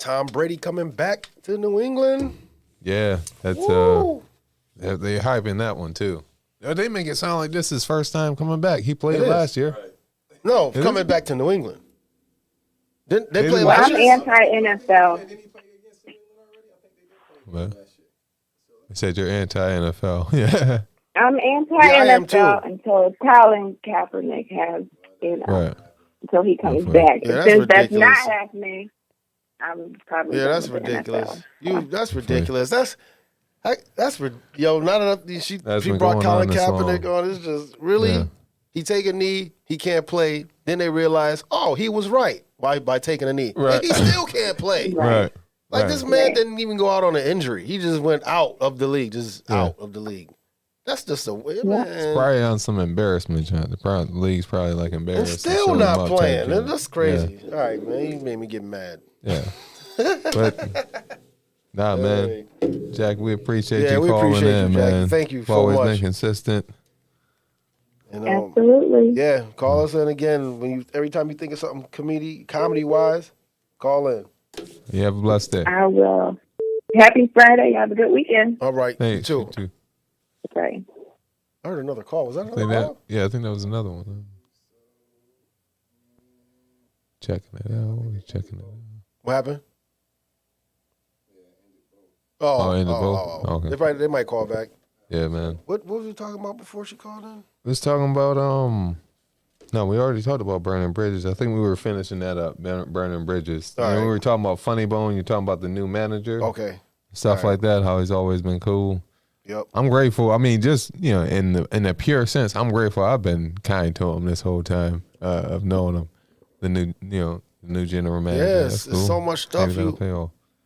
Tom Brady coming back to New England. Yeah, that's they're hyping that one too. They make it sound like this is his first time coming back. He played last year. Right. No, coming back to New England. Didn't they play last year? I'm anti-NFL. Well, you said you're anti-NFL. Yeah. I'm anti-NFL until Colin Kaepernick has, until he comes back. Yeah, Since that's not happening, I'm probably that's ridiculous. That's ridiculous. That's not enough. She brought Colin Kaepernick on. It's just really. Yeah. He take a knee, he can't play. Then they realize, he was right by taking a knee. Right. And he still can't play. Right. Like this man didn't even go out on an injury. He just went out of the league, out of the league. That's just a way, man. It's probably on some embarrassment. The league's probably like embarrassed. And still not playing. That's crazy. Yeah. All right, man. You made me get mad. Yeah. But, man. Jack, we appreciate you calling in, man. Thank you You've so always much. been consistent. Absolutely. Yeah, call us in again every time you think of something comedy wise, call in. You have a blessed day. I will. Happy Friday. Have a good weekend. All right. Thanks. You too. Okay. I heard another call. Was that another call? Yeah, I think that was another one. Checking it out. What happened? In the boat. Okay. They might call back. Yeah, man. What was we talking about before she called in? We was talking about no, we already talked about burning bridges. I think we were finishing that up, burning bridges. And we were talking about Funny Bone. You're talking about the new manager. Okay. Stuff like that. How he's always been cool. Yep. I'm grateful. I mean, just in the pure sense, I'm grateful. I've been kind to him this whole time of knowing him. The new general manager. Yes, cool. There's so much stuff.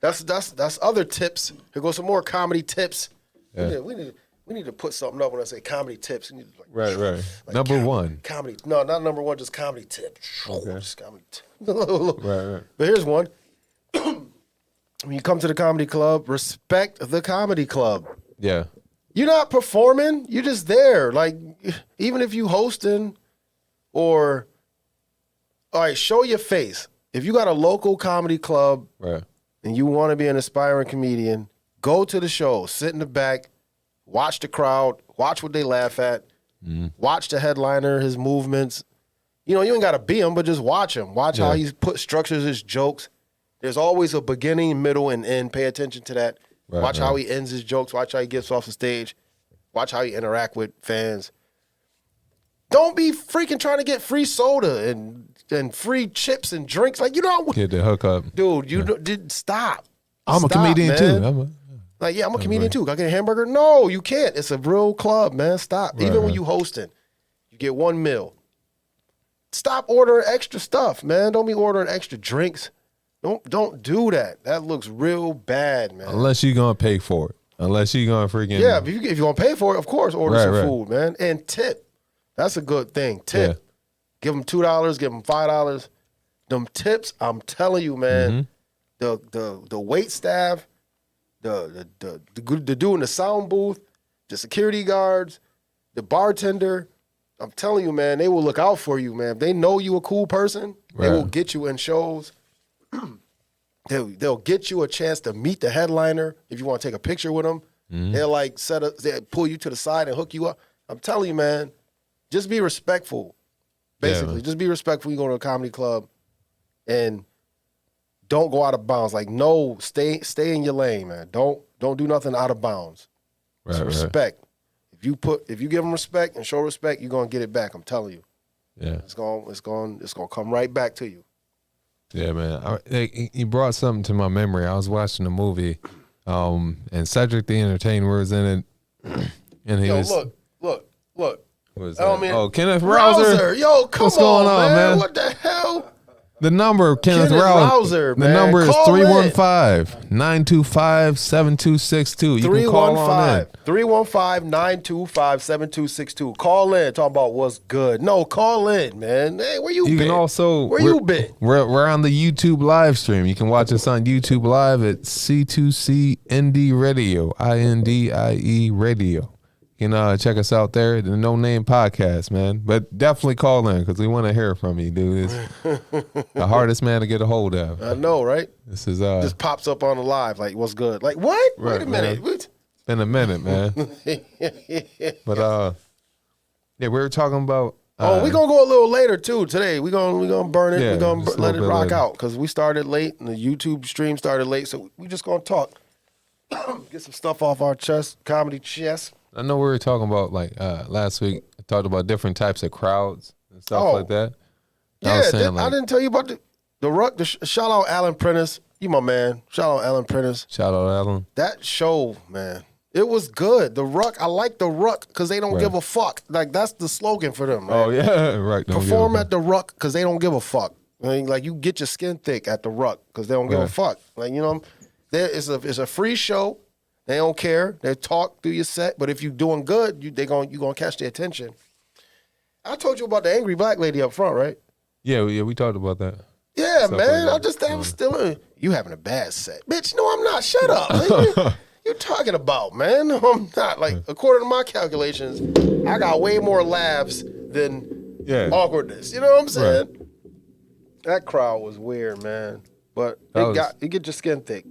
That's other tips. Here goes some more comedy tips. Yeah. We need to put something up when I say comedy tips. Right. Like number one. Comedy. No, not number one, just comedy tips. Okay. Just comedy tips. Right. But here's one. When you come to the comedy club, respect the comedy club. Yeah. You're not performing. You're just there. Like, even if you hosting all right, show your face. If you got a local comedy club and you want to be an aspiring comedian, go to the show, sit in the back, watch the crowd, watch what they laugh at, watch the headliner, his movements. You ain't got to be him, but just watch him. Watch how he structures his jokes. There's always a beginning, middle, and end. Pay attention to that. Watch how he ends his jokes. Watch how he gets off the stage. Watch how he interact with fans. Don't be freaking trying to get free soda and free chips and drinks. Like, get the hook up. Dude, stop. I'm a comedian too. I'm a comedian too. Can I get a hamburger? No, you can't. It's a real club, man. Stop. Even when you hosting, you get one meal. Stop ordering extra stuff, man. Don't be ordering extra drinks. Don't do that. That looks real bad, man. Unless you're gonna pay for it. Unless you're gonna freaking if you're gonna pay for it, of course, order some food, man. And tip. That's a good thing. Tip. Yeah. Give them $2. Give them $5. Them tips, I'm telling you, man. The wait staff. The dude in the sound booth, the security guards, the bartender, I'm telling you, man, they will look out for you, man. If they know you a cool person, they will get you in shows. They'll get you a chance to meet the headliner if you want to take a picture with them. They'll like they pull you to the side and hook you up. I'm telling you, man, just be respectful. Basically, just be respectful. You go to a comedy club and don't go out of bounds. Like, no, stay in your lane, man. Don't do nothing out of bounds. Right, respect. If you give them respect and show respect, you're gonna get it back. I'm telling you. Yeah, it's gonna come right back to you. Yeah, man. He brought something to my memory. I was watching a movie, and Cedric the Entertainer was in it, and he was look. What was that? Kenneth Rouser. Yo, come What's going on, man? What the hell? The number of Kenneth Rouser, the number is 315-925-7262. You can call on in. 315-925-7262. Call in. Talk about what's good. No, call in, man. Hey, where you been? Can also, where you been? We're on the YouTube live stream. You can watch us on YouTube Live at C2C Indie Radio, INDIE Radio. You can check us out there, the NoName Podcast, man. But definitely call in because we want to hear from you, dude. It's the hardest man to get a hold of. I know, right? This is just pops up on the live like, what's good? Like, what? Right, wait a minute. It's been a minute, man. But we were talking about. We're gonna go a little later too today. We're gonna burn it. We're gonna let it rock out because we started late and the YouTube stream started late, so we just gonna talk, get some stuff off our chest, comedy chest. I know we were talking about last week. I talked about different types of crowds and stuff like that. I didn't tell you about the Ruck. Shout out Alan Prentice, you my man. Shout out Alan Prentice. Shout out Alan. That show, man, it was good. The Ruck, I like the Ruck because they don't give a fuck. Like that's the slogan for them. Man. Oh yeah, right. Perform at the Ruck because they don't give a fuck. I mean, like you get your skin thick at the Ruck because they don't give a fuck. Like it's a free show. They don't care. They talk through your set, but if you're doing good, you're gonna catch their attention. I told you about the angry black lady up front, right? Yeah, we talked about that. Yeah, man. I was still you having a bad set, bitch. No, I'm not. Shut up. What you talking about, man? No, I'm not. Like according to my calculations, I got way more laughs than awkwardness. You know what I'm saying? Right. That crowd was weird, man. But it get your skin thick.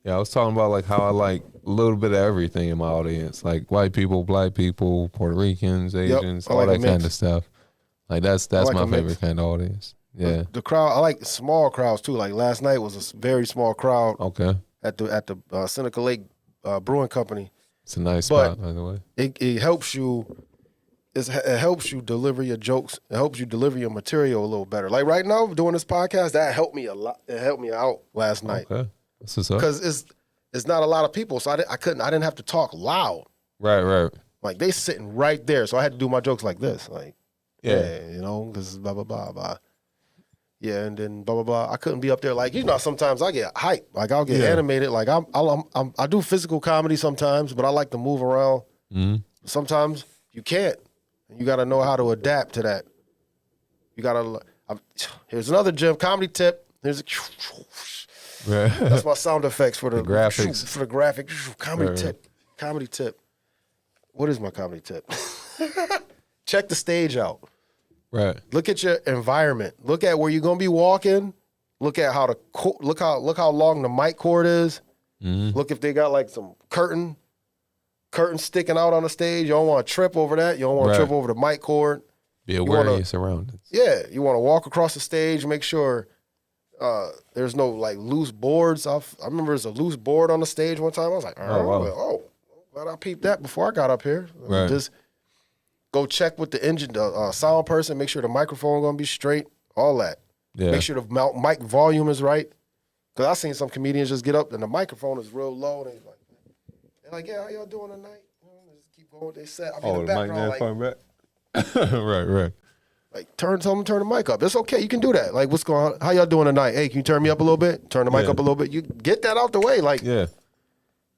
Yeah, I was talking about like how I like a little bit of everything in my audience, like white people, black people, Puerto Ricans, Asians, all that kind of stuff. Like that's my favorite kind of audience. Yeah, the crowd. I like small crowds too. Like last night was a very small crowd. Okay. At the Seneca Lake Brewing Company. It's a nice spot, by the way. It helps you. It helps you deliver your jokes. It helps you deliver your material a little better. Like right now, doing this podcast, that helped me a lot. It helped me out last night. Okay. Because it's not a lot of people, so I didn't have to talk loud. Right. Like they sitting right there, so I had to do my jokes like this, like because blah blah blah blah. Yeah, and then blah blah blah. I couldn't be up there like sometimes I get hyped, like I'll get animated, like I do physical comedy sometimes, but I like to move around. Mm-hmm. Sometimes you can't, and you got to know how to adapt to that. You got to. Here's another gym comedy tip. Here's a. Right. That's my sound effects for the graphics. For the graphic comedy tip. Comedy tip. What is my comedy tip? Check the stage out. Right. Look at your environment. Look at where you're gonna be walking. Look at how look how long the mic cord is. Mm-hmm. Look if they got like some curtain sticking out on the stage. You don't want to trip over that. You don't want to trip over the mic cord. Be aware of your surroundings. Yeah, you want to walk across the stage. Make sure. There's no like loose boards. I remember there's a loose board on the stage one time. I was like, glad I peeped that before I got up here. Right. Just go check with the engine, the sound person, make sure the microphone gonna be straight, all that. Yeah. Make sure the mic volume is right. Cause I seen some comedians just get up and the microphone is real low. And they're like, yeah, how y'all doing tonight? Just keep going with their set. I'm in the background, like, right. Like tell them to turn the mic up. It's okay. You can do that. Like, what's going on? How y'all doing tonight? Hey, can you turn me up a little bit? Turn the mic up a little bit. You get that out the way. Like,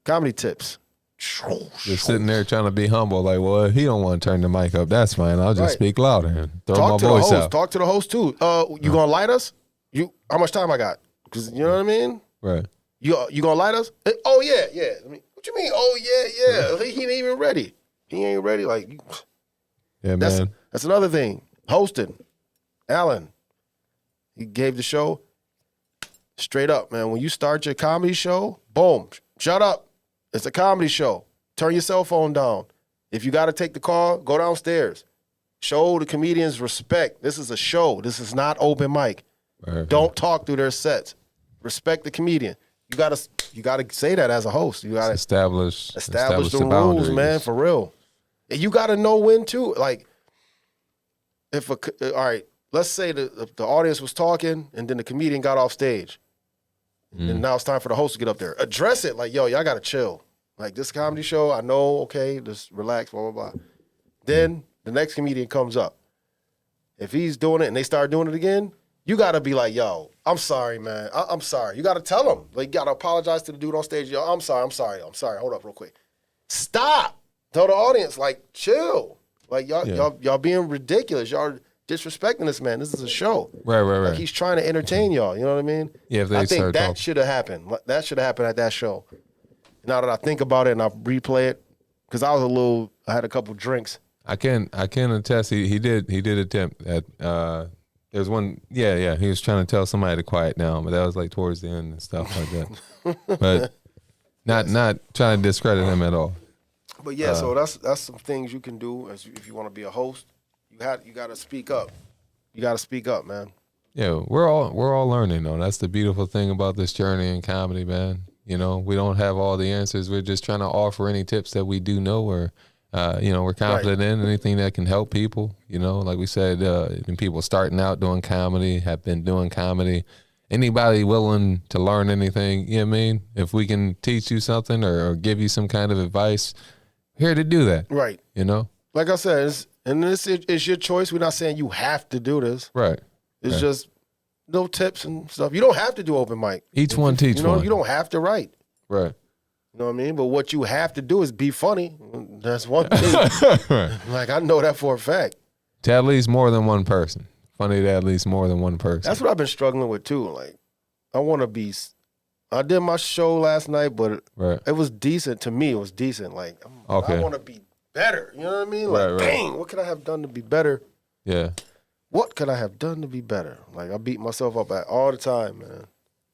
comedy tips. Just sitting there trying to be humble. Like, well, if he don't want to turn the mic up, that's fine. I'll just speak louder and throw my voice out. Talk to the host too. You gonna light us? How much time I got? Because you know what I mean. Right. You gonna light us? Oh yeah. I mean, what you mean? Oh yeah. He ain't even ready. He ain't ready. Like, yeah, man. That's another thing. Hosting. Alan. He gave the show straight up, man. When you start your comedy show, boom, shut up. It's a comedy show. Turn your cell phone down. If you got to take the call, go downstairs. Show the comedians respect. This is a show. This is not open mic. Right. Don't talk through their sets. Respect the comedian. You gotta say that as a host. You gotta establish the rules, man, for real. And you gotta know when to. Like, all right, let's say the audience was talking and then the comedian got off stage. And now it's time for the host to get up there. Address it like, yo, y'all gotta chill. Like, this comedy show, I know, okay, just relax, blah, blah, blah. Then the next comedian comes up. If he's doing it and they start doing it again, you gotta be like, yo, I'm sorry, man. I'm sorry. You gotta tell them. Like, you gotta apologize to the dude on stage. Yo, I'm sorry. Hold up real quick. Stop. Tell the audience, like, chill. Like, y'all being ridiculous. Y'all disrespecting this man. This is a show. Right. Like, he's trying to entertain y'all. You know what I mean? Yeah, I think that should have happened. That should have happened at that show. Now that I think about it and I replay it, because I had a couple drinks. I can attest. He did attempt at. There's one. Yeah. He was trying to tell somebody to quiet down, but that was like towards the end and stuff like that. But not trying to discredit him at all. But yeah, so that's some things you can do if you want to be a host. You got to speak up. You got to speak up, man. Yeah, we're all learning though. That's the beautiful thing about this journey in comedy, man. You know, we don't have all the answers. We're just trying to offer any tips that we do know, or we're confident in anything that can help people. You know, like we said, people starting out doing comedy, have been doing comedy. Anybody willing to learn anything, you know what I mean? If we can teach you something or give you some kind of advice, here to do that. Right. You know? Like I said, this is your choice. We're not saying you have to do this. Right. It's just little tips and stuff. You don't have to do open mic. Each one teach one. You don't have to write. Right. You know what I mean? But what you have to do is be funny. That's one thing. Right. Like, I know that for a fact. To at least more than one person. Funny to at least more than one person. That's what I've been struggling with too. Like, I did my show last night, but it was decent. To me, it was decent. Like, I want to be better. You know what I mean? Like, dang, what could I have done to be better? Yeah. What could I have done to be better? Like, I beat myself up all the time, man.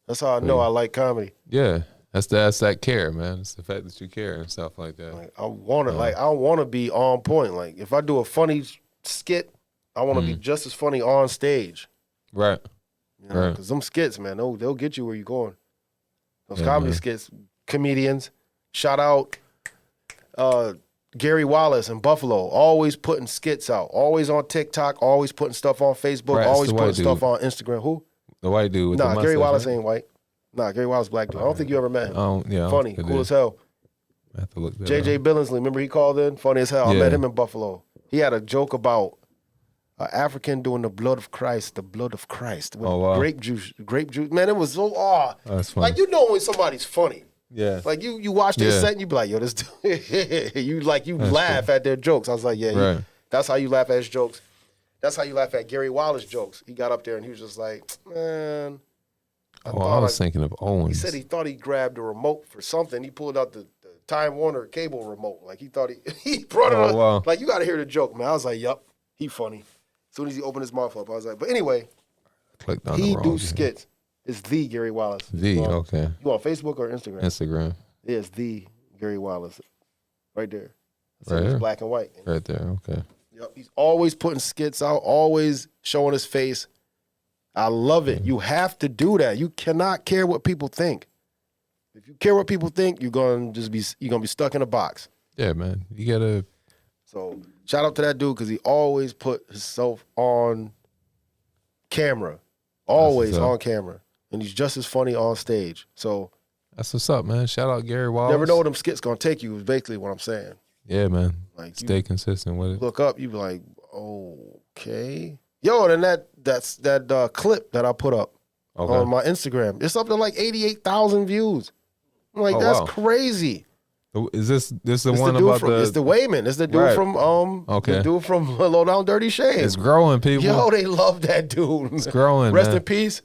That's how I know I like comedy. Yeah. That's that care, man. It's the fact that you care and stuff like that. Like, I want to be on point. Like, if I do a funny skit, I want to be just as funny on stage. Right. You know, because them skits, man, they'll get you where you're going. Those comedy skits, comedians. Shout out Gary Wallace in Buffalo, always putting skits out. Always on TikTok, always putting stuff on Facebook, always putting stuff on Instagram. Who? The white dude with the mustache. Gary Wallace ain't white. Nah, Gary Wallace black dude. I don't think you ever met him. Funny, cool as hell. I have to look that JJ up. Billingsley, remember he called in? Funny as hell. I met him in Buffalo. He had a joke about an African doing the blood of Christ with grape juice. Man, it was so that's funny. Like, you know when somebody's funny. Yeah. Like, you watch their set and you be like, yo, this dude. you laugh at their jokes. I was like, that's how you laugh at his jokes. That's how you laugh at Gary Wallace jokes. He got up there and he was just like, man. I was thinking of Owens. He said he thought he grabbed a remote for something. He pulled out the Time Warner cable remote. Like, he thought he brought it up. Wow. Like, you got to hear the joke, man. I was like, yup, he funny. As soon as he opened his mouth up, I was like, but anyway, he do skits. It's the Gary Wallace. Okay. You on Facebook or Instagram? Instagram. Yeah, it's the Gary Wallace. Right there. So right it's black and white. Right there, okay. Yep. He's always putting skits out, always showing his face. I love it. You have to do that. You cannot care what people think. If you care what people think, you're gonna be stuck in a box. Yeah, man. You gotta. So shout out to that dude because he always put himself on camera, always on camera, and he's just as funny on stage. So that's what's up, man. Shout out Gary Wallace. Never know where them skits gonna take you. Is basically what I'm saying. Yeah, man. Like, stay consistent with it. Look up, you be like, okay. Yo, and that's that clip that I put up on my Instagram. It's up to like 88,000 views. I'm like, that's crazy. Is this the one about it's the Wayman. It's the dude from the dude from Low Down Dirty Shame. It's growing, people. Yo, they love that dude. It's growing. Rest in peace.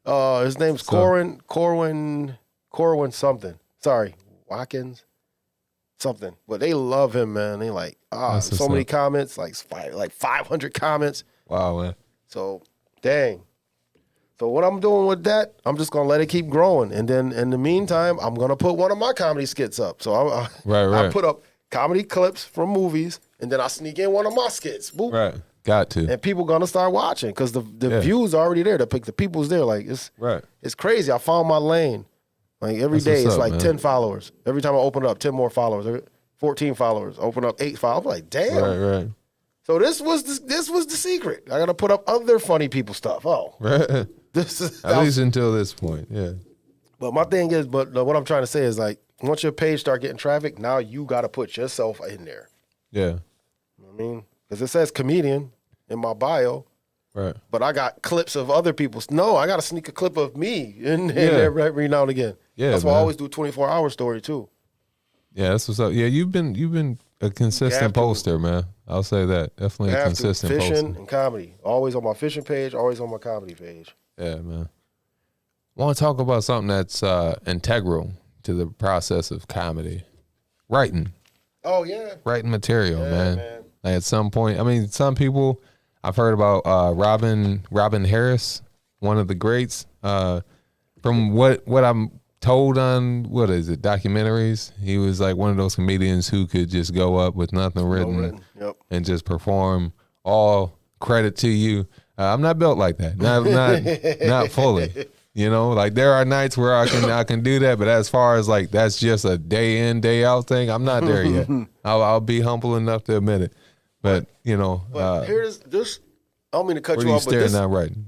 His name's Corwin something. Sorry, Watkins. something. But they love him, man. They like, so many comments, like 500 comments. Wow, man. So, dang. So what I'm doing with that, I'm just gonna let it keep growing, and then in the meantime, I'm gonna put one of my comedy skits up. So I put up comedy clips from movies, and then I sneak in one of my skits. Boop. Right, got to. And people gonna start watching because the views are already there. The people's there. Like it's crazy. I found my lane. Like every day, it's like 10 followers. Every time I open it up, 10 more followers. 14 followers. Open up 8 followers. I'm like, damn. Right. So this was the secret. I gotta put up other funny people stuff. Oh, right. At least until this point, yeah. But my thing is, what I'm trying to say is like, once your page start getting traffic, now you got to put yourself in there. Yeah. You know what I mean? Because it says comedian in my bio. Right. But I got clips of other people's. No, I got to sneak a clip of me in there every now and again. Yeah. That's why I always do a 24-hour story too. Yeah, that's what's up. Yeah, you've been a consistent poster, man. I'll say that. Definitely a consistent poster. Fishing and comedy. Always on my fishing page, always on my comedy page. Yeah, man. I want to talk about something that's integral to the process of comedy. Writing. Oh, yeah. Writing material, man. Like at some point, I mean, some people, I've heard about Robin Harris, one of the greats. From what I'm told on, what is it, documentaries, he was like one of those comedians who could just go up with nothing written. Yep. And just perform. All credit to you. I'm not built like that. Not fully. You know, like there are nights where I can do that, but as far as like that's just a day in, day out thing, I'm not there yet. I'll be humble enough to admit it. But you know, here's this. I don't mean to cut you off, but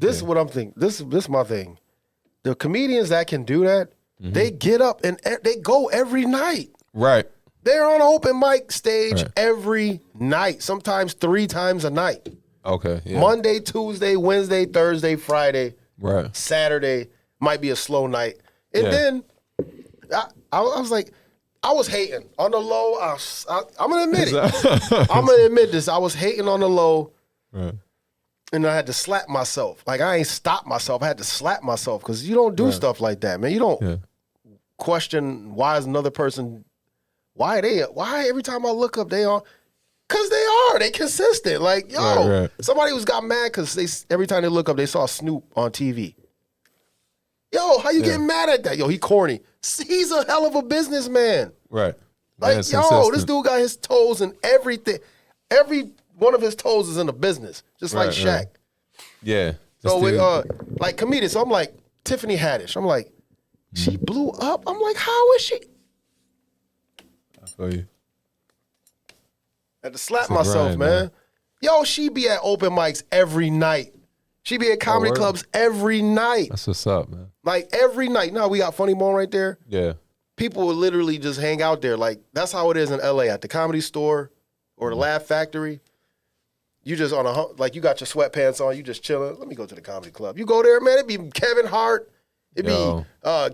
this is what I'm thinking. This is my thing. The comedians that can do that, they get up and they go every night. Right. They're on an open mic stage every night, sometimes 3 times a night. Okay. Yeah. Monday, Tuesday, Wednesday, Thursday, Friday, right. Saturday might be a slow night. And then I was like, I was hating on the low. I'm going to admit it. I'm going to admit this. I was hating on the low. Right. And I had to slap myself. Like, I ain't stopped myself. I had to slap myself because you don't do stuff like that, man. You don't question why is another person, why every time I look up, they are. Because they consistent. Like, yo, somebody who's got mad because every time they look up, they saw Snoop on TV. Yo, how you getting mad at that? Yo, he corny. He's a hell of a businessman. Right. Like, this dude got his toes in everything. Every one of his toes is in the business, just like Shaq. Right. Yeah. So, like comedians, so I'm like, Tiffany Haddish. I'm like, she blew up? I'm like, how is she? I feel you. I had to slap myself, man. Yo, she be at open mics every night. She be at comedy clubs every night. That's what's up, man. Like every night. Now we got Funny Bone right there. Yeah. People will literally just hang out there. Like that's how it is in LA at the Comedy Store or the Laugh Factory. You just you got your sweatpants on, you just chilling. Let me go to the comedy club. You go there, man. It be Kevin Hart. It be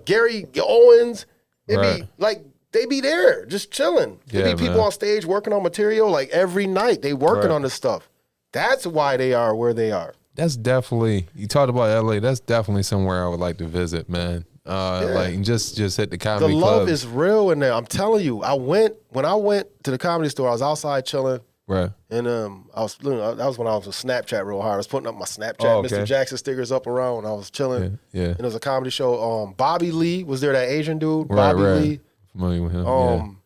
Gary Owens. It be like. They be there, just chilling. There be people on stage working on material like every night. They working on this stuff. That's why they are where they are. That's definitely, you talked about LA, that's definitely somewhere I would like to visit, man. Like just hit the comedy club. The love is real in there. I'm telling you, when I went to the Comedy Store, I was outside chilling. Right. And that was when I was on Snapchat real hard. I was putting up my Snapchat MrJaxn stickers up around. I was chilling. Yeah. And it was a comedy show. Bobby Lee was there, that Asian dude. Bobby Lee. Familiar with him.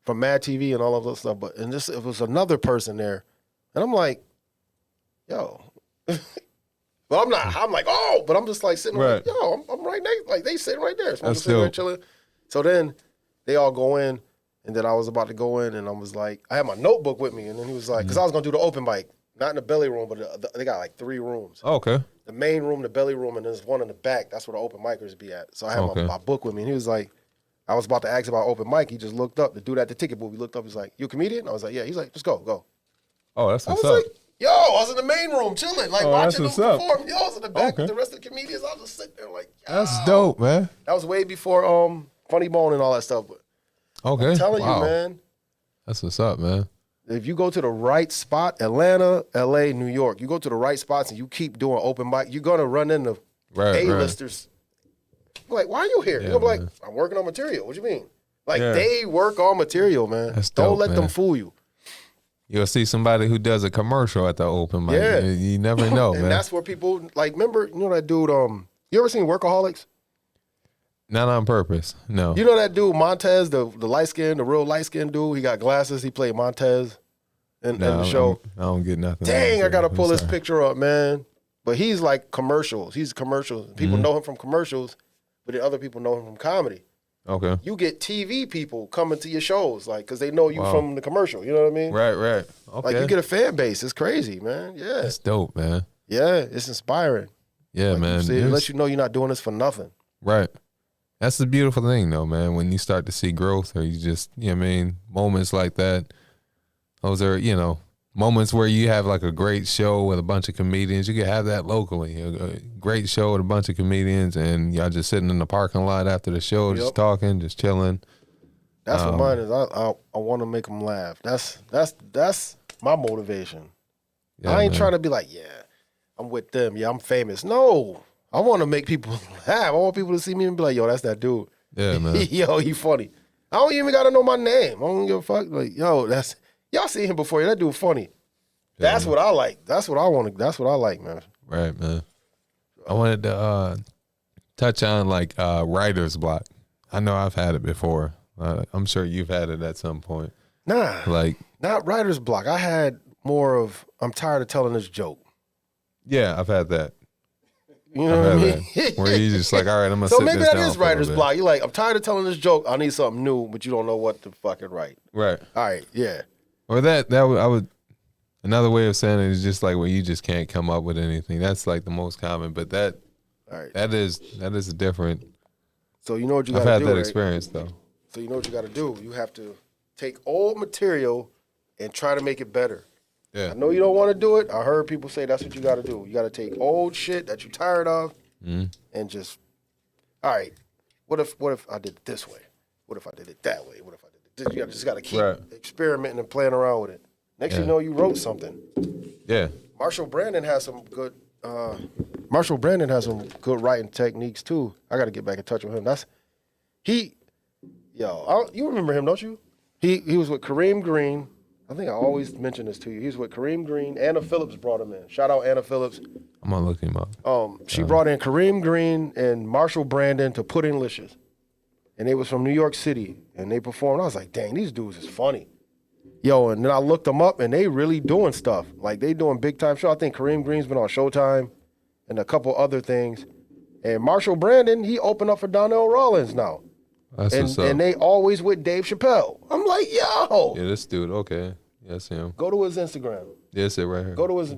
From Mad TV and all of that stuff. But it was another person there. And I'm like, yo. Well, I'm not. I'm like, oh, but I'm just like sitting like, yo, I'm right next. Like they sitting right there. So I'm just sitting there chilling. So then they all go in, and then I was about to go in, and I was like, I had my notebook with me, and then he was like, because I was gonna do the open mic, not in the belly room, but they got like 3 rooms. Oh, okay. The main room, the belly room, and there's one in the back. That's where the open micers be at. So I had my book with me, and he was like, I was about to ask about open mic. He just looked up. The dude at the ticket booth, he looked up. He's like, you a comedian? I was like, yeah. He's like, just go. Oh, that's what's up. I was like, yo, I was in the main room chilling, like watching them perform. Yo, I was in the back with the rest of the comedians. I was just sitting there like, yo. That's dope, man. That was way before Funny Bone and all that stuff. But I'm telling you, man. That's what's up, man. If you go to the right spot, Atlanta, LA, New York, you go to the right spots and you keep doing open mic, you're gonna run into A-listers. Like, why are you here? You're gonna be like, I'm working on material. What you mean? Like they work on material, man. That's dope, Don't let them man. fool you. You'll see somebody who does a commercial at the open mic. Yeah. You never know, And man. that's where people like. Remember, you know that dude. You ever seen Workaholics? Not on purpose. No. You know that dude Montez, the light skin, the real light skinned dude. He got glasses. He played Montez in the show. I don't get nothing. Dang, I gotta pull this picture up, man. But he's like commercials. He's commercials. People know him from commercials, but then other people know him from comedy. Okay. You get TV people coming to your shows, like, because they know you from the commercial. You know what I mean? Right. Okay. Like, you get a fan base. It's crazy, man. Yeah. That's dope, man. Yeah, it's inspiring. Yeah, like man. It lets you know you're not doing this for nothing. Right. That's the beautiful thing, though, man. When you start to see growth, or you just, you know what I mean, moments like that. Those are, you know, moments where you have like a great show with a bunch of comedians. You can have that locally. A great show with a bunch of comedians, and y'all just sitting in the parking lot after the show, just talking, just chilling. That's what mine is. I want to make them laugh. That's my motivation. Yeah, I ain't man. trying to be like, yeah, I'm with them. Yeah, I'm famous. No, I want to make people laugh. I want people to see me and be like, yo, that's that dude. Yeah, man. Yo, he funny. I don't even got to know my name. I don't give a fuck. Like, yo, y'all see him before. That dude funny. Yeah. That's what I like. That's what I want to. That's what I like, man. Right, man. I wanted to touch on like writer's block. I know I've had it before. I'm sure you've had it at some point. Nah, Like, not writer's block. I had more of, I'm tired of telling this joke. yeah, I've had that. You know what I mean? Where you just like, all right, I'm gonna So sit maybe this that down is for a little writer's bit. block. You're like, I'm tired of telling this joke. I need something new, but you don't know what to fucking write. Right. All right, yeah. Or I would another way of saying it is just like where you just can't come up with anything. That's like the most common, but that All right. that is a different. So you know what you got I've to had do, that right? experience though. So you know what you got to do. You have to take old material and try to make it better. Yeah. I know you don't want to do it. I heard people say that's what you got to do. You got to take old shit that you're tired of and just, all right, what if I did it this way? What if I did it that way? What if I did it this? You just got to keep experimenting and playing around with it. Next you know, you wrote something. Yeah. Marshall Brandon has some good writing techniques too. I got to get back in touch with him. You remember him, don't you? He was with Kareem Green. I think I always mention this to you. He was with Kareem Green. Anna Phillips brought him in. Shout out Anna Phillips. I'm gonna look him up. She brought in Kareem Green and Marshall Brandon to Put in Licious. And they was from New York City. And they performed. I was like, dang, these dudes is funny. Yo, and then I looked them up, and they really doing stuff. Like, they doing big-time show. I think Kareem Green's been on Showtime and a couple other things. And Marshall Brandon, he opened up for Donnell Rollins now. That's what's up. And they always with Dave Chappelle. I'm like, yo. Yeah, this dude. Okay, that's him. Go to his Instagram. Yeah, it's it right here. Go to his.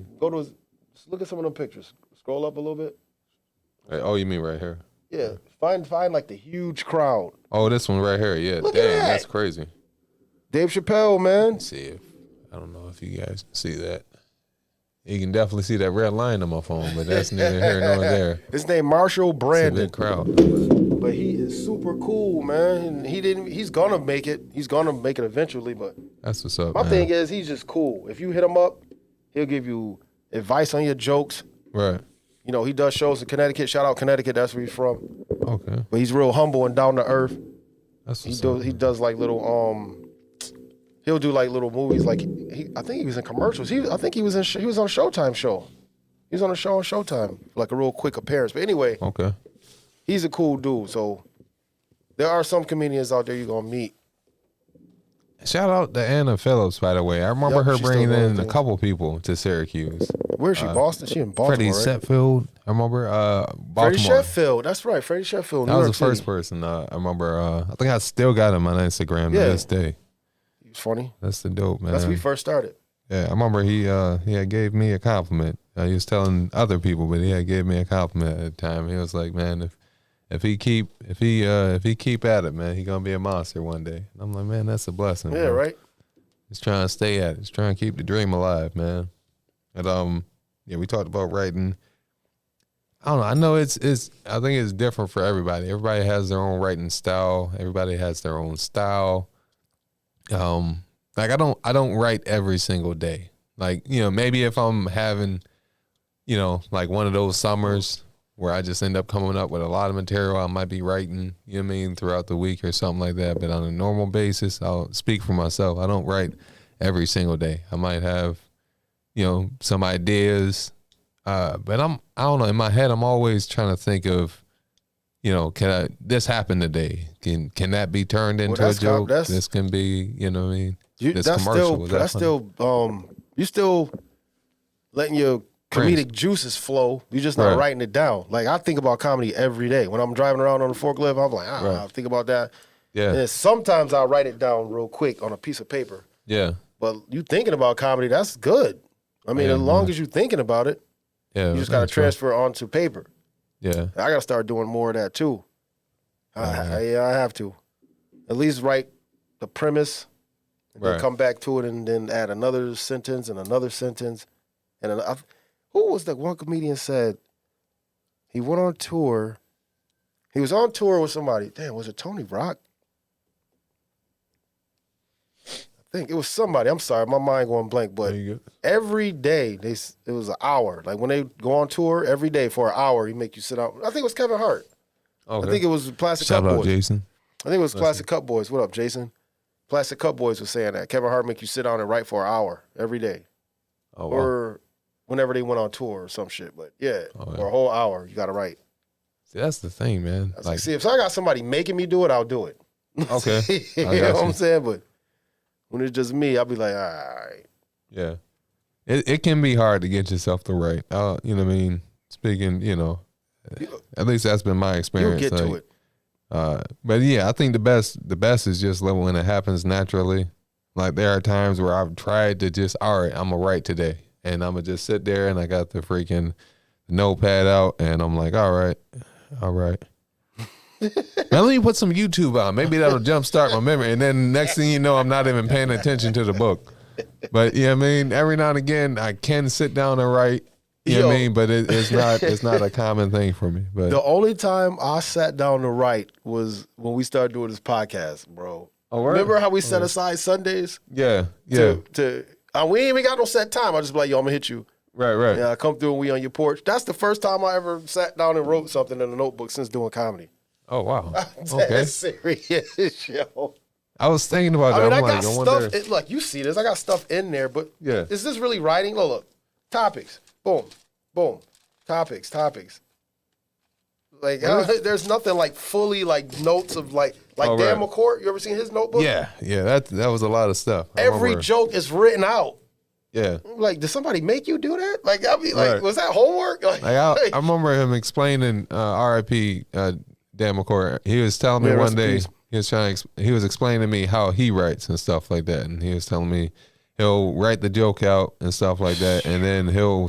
Look at some of them pictures. Scroll up a little bit. Right. Oh, you mean right here? Yeah. Find like the huge crowd. Oh, this one right here. Yeah. Look at Damn, that. that's crazy. Dave Chappelle, man. Let's see if I don't know if you guys can see that. You can definitely see that red line on my phone, but that's neither here nor there. His name Marshall It's a Brandon. big crowd. But he is super cool, man. He's gonna make it. He's gonna make it eventually. But That's what's up. my man. thing is, he's just cool. If you hit him up, he'll give you advice on your jokes. Right. You know, he does shows in Connecticut. Shout out Connecticut. That's where he's from. Okay. But he's real humble and down to earth. That's He what's up. does like little he'll do like little movies. Like I think he was in commercials. I think he was on a Showtime show. He was on a show on Showtime, like a real quick appearance. But anyway, Okay. he's a cool dude. So there are some comedians out there you're gonna meet. Shout out to Anna Phillips, by the way. I remember Yep, her she's still bringing doing in a things. couple people to Syracuse. Where is she? Boston? She in Baltimore, Freddie right? Setfield. I remember Freddie Baltimore. Sheffield. That's right. Freddie Sheffield. That New was York the first City. person. I remember. I think I still got him on Instagram to Yeah. this day. He was funny. That's the dope, man. That's when we first started. Yeah, I remember he had gave me a compliment. He was telling other people, but he had gave me a compliment at the time. He was like, "Man, if he keep at it, man, he gonna be a monster one day." And I'm like, "Man, that's a blessing." Yeah, bro. right. Just trying to stay at it. Just trying to keep the dream alive, man. And yeah, we talked about writing. I don't know. I know it's. I think it's different for everybody. Everybody has their own writing style. Everybody has their own style. Like I don't write every single day. Like, you know, maybe if I'm having, you know, like one of those summers where I just end up coming up with a lot of material I might be writing, you know what I mean, throughout the week or something like that. But on a normal basis, I'll speak for myself. I don't write every single day. I might have, you know, some ideas, but I don't know, in my head, I'm always trying to think of, you know, this happen today? Can that be turned into a joke? This can be, you know what I mean? This commercial. You still letting your comedic juices flow. You're just not writing it down. Like, I think about comedy every day. When I'm driving around on the forklift, I'm like, I think about that. Yeah. And sometimes I'll write it down real quick on a piece of paper. Yeah. But you thinking about comedy, that's good. I mean, as long as you're thinking about it, you just got to transfer it onto paper. Yeah. I got to start doing more of that too. I have to. At least write the premise, and then come back to it, and then add another sentence and another sentence. And who was that one comedian said he went on tour? He was on tour with somebody. Damn, was it Tony Rock? I think it was somebody. I'm sorry, my mind going blank. But every day, it was an hour. Like when they go on tour, every day for an hour, he make you sit out. I think it was Kevin Hart. Okay. I think it was Plastic Cup Boys. Shout out Jason. I think it was Plastic Cup Boys. What up, Jason? Plastic Cup Boys was saying that. Kevin Hart make you sit down and write for an hour every day. Oh, wow. Or whenever they went on tour or some shit. But for a whole hour, you got to write. See, that's the thing, man. Like, see, if I got somebody making me do it, I'll do it. Okay. You know what I'm saying? But when it's just me, I'll be like, all right. Yeah. It can be hard to get yourself to write. You know what I mean? Speaking, you know, at least that's been my experience. You'll get to it. But yeah, I think the best is just when it happens naturally. Like there are times where I've tried to just, all right, I'm gonna write today, and I'm gonna just sit there and I got the freaking notepad out, and I'm like, all right. Now let me put some YouTube on. Maybe that'll jumpstart my memory, and then next thing you know, I'm not even paying attention to the book. But yeah, I mean, every now and again, I can sit down and write. You know what I mean? But it's not a common thing for me. But the only time I sat down to write was when we started doing this podcast, bro. Oh, right. Remember how we set aside Sundays? Yeah. We ain't even got no set time. I just be like, yo, I'm gonna hit you. Right. Yeah, I come through and we on your porch. That's the first time I ever sat down and wrote something in a notebook since doing comedy. Oh, wow. Okay. That's serious, yo. I was thinking about that. I got stuff. Look, you see this. I got stuff in there, but is this really writing? Look. Topics. Boom. Topics. Like, there's nothing like fully like notes of like Dan McCourt. You ever seen his notebook? Yeah. That was a lot of stuff. Every joke is written out. Yeah. Like, did somebody make you do that? Like, I mean, like, was that homework? Like, I remember him explaining R.I.P. Dan McCourt. He was telling me one day, he was explaining to me how he writes and stuff like that. And he was telling me he'll write the joke out and stuff like that. And then he'll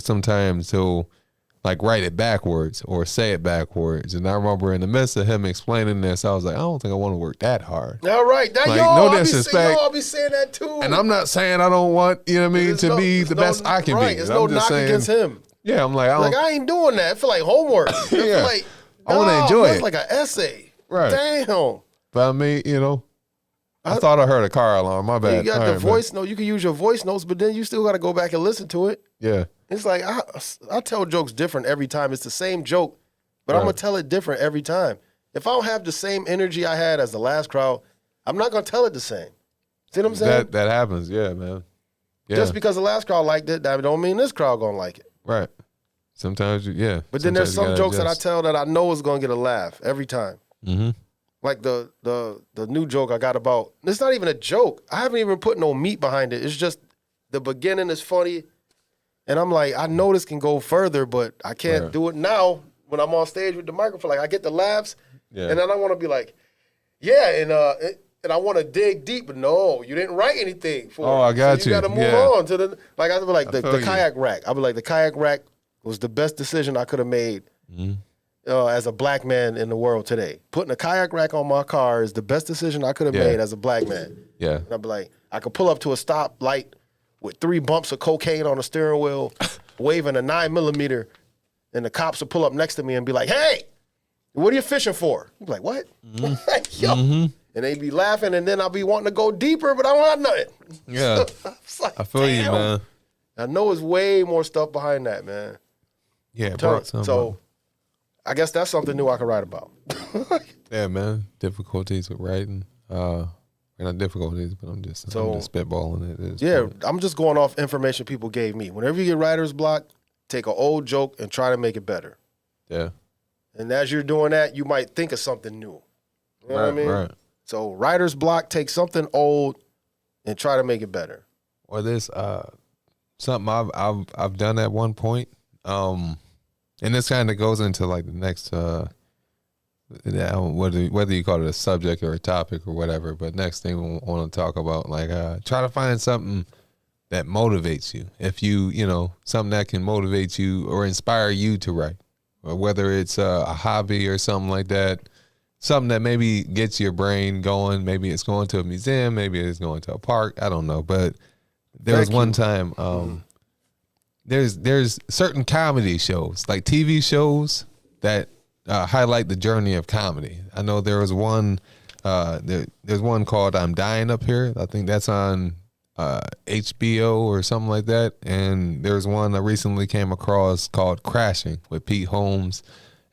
like write it backwards or say it backwards. And I remember in the midst of him explaining this, I was like, I don't think I want to work that hard. All right. That, like, no disrespect. I'll be saying that too. And I'm not saying I don't want, you know what I mean, to be the best I can be. It's no knock against him. Yeah, I'm like, I ain't doing that. I feel like homework. I feel like, I want to enjoy it. It's like an essay. Right. Damn. But I mean, you know, I thought I heard a car alarm. My bad. You got the voice note. You can use your voice notes, but then you still got to go back and listen to it. Yeah. It's like I tell jokes different every time. It's the same joke, but I'm going to tell it different every time. If I don't have the same energy I had as the last crowd, I'm not going to tell it the same. See what I'm saying? That happens. Yeah, man. Yeah. Just because the last crowd liked it, that don't mean this crowd going to like it. Right. Sometimes, But then there's some jokes that I tell that I know is going to get a laugh every time. Mm-hmm. Like the new joke I got about, it's not even a joke. I haven't even put no meat behind it. It's just the beginning is funny. And I'm like, I know this can go further, but I can't do it now when I'm on stage with the microphone. Like, I get the laughs, and then I want to be like, and I want to dig deep, but no, you didn't write anything for it. I got so you got to move on to the, like, I'll be like, the kayak rack. I'll be like, the kayak rack was the best decision I could have made as a black man in the world today. Putting a kayak rack on my car is the best decision I could have made as a black man. Yeah. And I'll be like, I could pull up to a stoplight with 3 bumps of cocaine on the steering wheel, waving a 9mm, and the cops will pull up next to me and be like, hey, what are you fishing for? I'm like, what? Mm-hmm. Yo. Mm-hmm. And they be laughing, and then I'll be wanting to go deeper, but I don't have nothing. Yeah. Like, I feel you, man. I know it's way more stuff behind that, man. Yeah, bro. So I guess that's something new I can write about. Yeah, man. Difficulties with writing. Not difficulties, but I'm just spitballing it. Yeah, I'm just going off information people gave me. Whenever you get writer's block, take an old joke and try to make it better. Yeah. And as you're doing that, you might think of something new. You know what I mean? Right. So writer's block, take something old and try to make it better. Or this something I've done at one point. And this kind of goes into like the next whether you call it a subject or a topic or whatever, but next thing we want to talk about, like try to find something that motivates you. If you something that can motivate you or inspire you to write, or whether it's a hobby or something like that, something that maybe gets your brain going. Maybe it's going to a museum, maybe it's going to a park, I don't know. But there was one time there's certain comedy shows, like TV shows that highlight the journey of comedy. I know there was one there's one called I'm Dying Up Here. I think that's on HBO or something like that. And there's one I recently came across called Crashing with Pete Holmes,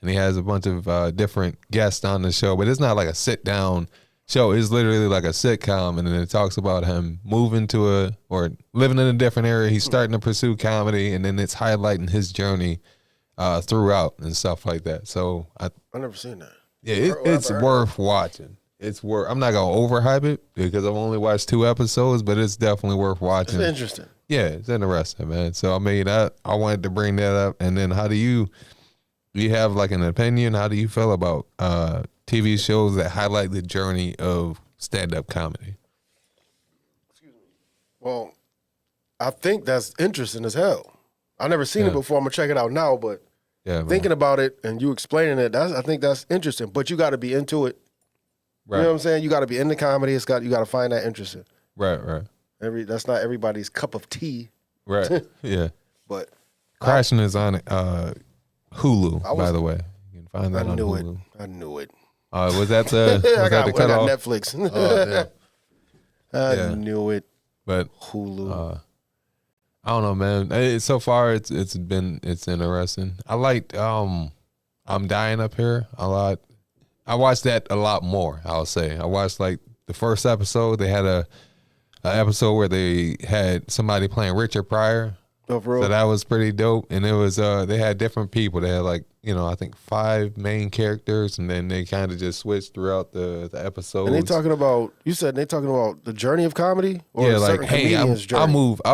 and he has a bunch of different guests on the show, but it's not like a sit down show. It's literally like a sitcom, and then it talks about him moving to or living in a different area. He's starting to pursue comedy, and then it's highlighting his journey throughout and stuff like that. So I've never seen that. Yeah, it's worth watching. I'm not gonna overhype it because I've only watched 2 episodes, but it's definitely worth watching. It's interesting. Yeah, it's interesting, man. So I mean, I wanted to bring that up. And then, do you have like an opinion? How do you feel about TV shows that highlight the journey of stand-up comedy? Excuse me. Well, I think that's interesting as hell. I've never seen it before. I'm gonna check it out now, but thinking about it and you explaining it, I think that's interesting. But you got to be into it. Right. You know what I'm saying? You got to be into comedy. You got to find that interesting. Right. That's not everybody's cup of tea. Right. Yeah. But Crashing is on Hulu, by the way. You can find that on Hulu. I knew it. Was that the? I got cutoff? Netflix. I knew it. But Hulu. I don't know, man. So far, it's interesting. I liked I'm Dying Up Here a lot. I watched that a lot more, I'll say. I watched like the first episode. They had a episode where they had somebody playing Richard Pryor. Oh, for real? So that was pretty dope. And it was they had different people. They had like, I think 5 main characters, and then they kind of just switched throughout the episodes. And they talking about the journey of comedy? Or yeah, like, hey, I'll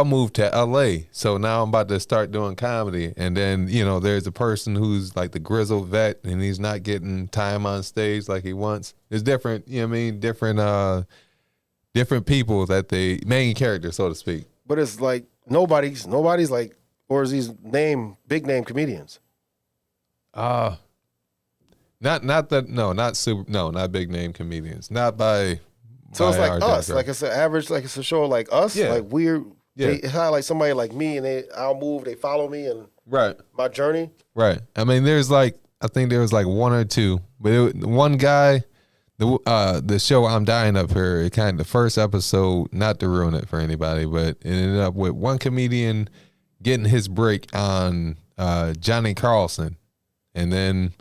move to LA. So now I'm about to start doing comedy. And then, there's a person who's like the grizzled vet, and he's not getting time on stage like he wants. There's different, different people that they main characters, so to speak. But it's like nobody's like, or is these big name comedians? Not big name comedians. Not by. So it's like us, like it's an average, like it's a show like us, like weird. Yeah. It's not like somebody like me, and I'll move, they follow me, and my journey. Right. I mean, I think there was like 1 or 2, but one guy, the show I'm Dying Up Here, it kind of the first episode, not to ruin it for anybody, but it ended up with one comedian getting his break on Johnny Carlson. And then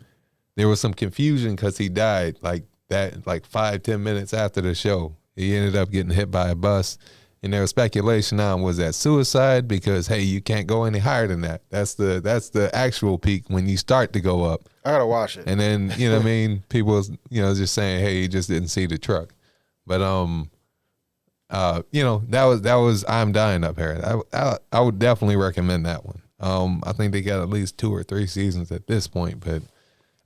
there was some confusion because he died like 5-10 minutes after the show. He ended up getting hit by a bus. And there was speculation on, was that suicide? Because, hey, you can't go any higher than that. That's the actual peak when you start to go up. I got to watch it. And then, what I mean? People, just saying, hey, he just didn't see the truck. But, that was I'm Dying Up Here. I would definitely recommend that one. I think they got at least 2 or 3 seasons at this point, but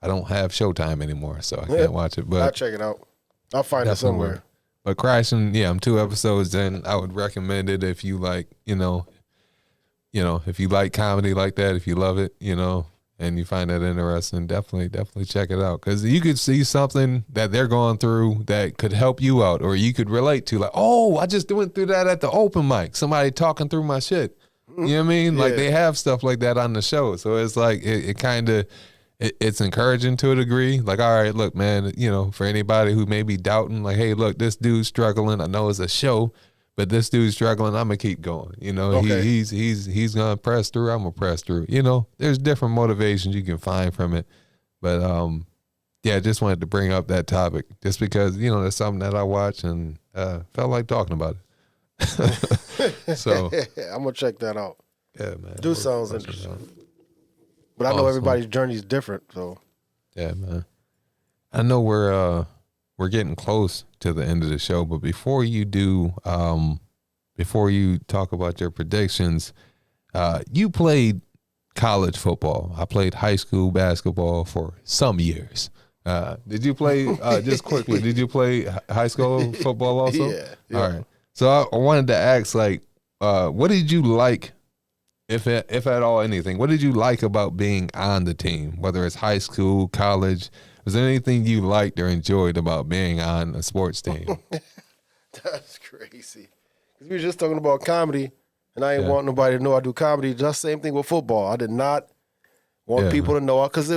I don't have Showtime anymore, so I can't watch it. But I'll check it out. I'll find it somewhere. But Crashing, I'm 2 episodes in. I would recommend it if you like, if you like comedy like that, if you love it, and you find that interesting, definitely check it out. Because you could see something that they're going through that could help you out, or you could relate to. Like, oh, I just went through that at the open mic. Somebody talking through my shit. You know what I mean? Yeah. Like they have stuff like that on the show. So it's like it's encouraging to a degree. Like, all right, look, man, for anybody who may be doubting, like, hey, look, this dude's struggling. I know it's a show, but this dude's struggling. I'm gonna keep going. Okay. He's gonna press through. I'm gonna press through. There's different motivations you can find from it. But yeah, I just wanted to bring up that topic just because, you know, that's something that I watch and felt like talking about it. So I'm gonna check that out. Yeah, man. Do sounds interesting. But I know everybody's journey is different, so yeah, man. I know we're getting close to the end of the show, but before you do, before you talk about your predictions, you played college football. I played high school basketball for some years. Did you play, just quickly, did you play high school football also? Yeah. All right. So I wanted to ask, like, what did you like, if at all anything, what did you like about being on the team, whether it's high school, college? Was there anything you liked or enjoyed about being on a sports team? That's crazy. Because we were just talking about comedy, and I ain't want nobody to know I do comedy. Just same thing with football. I did not want people to know, because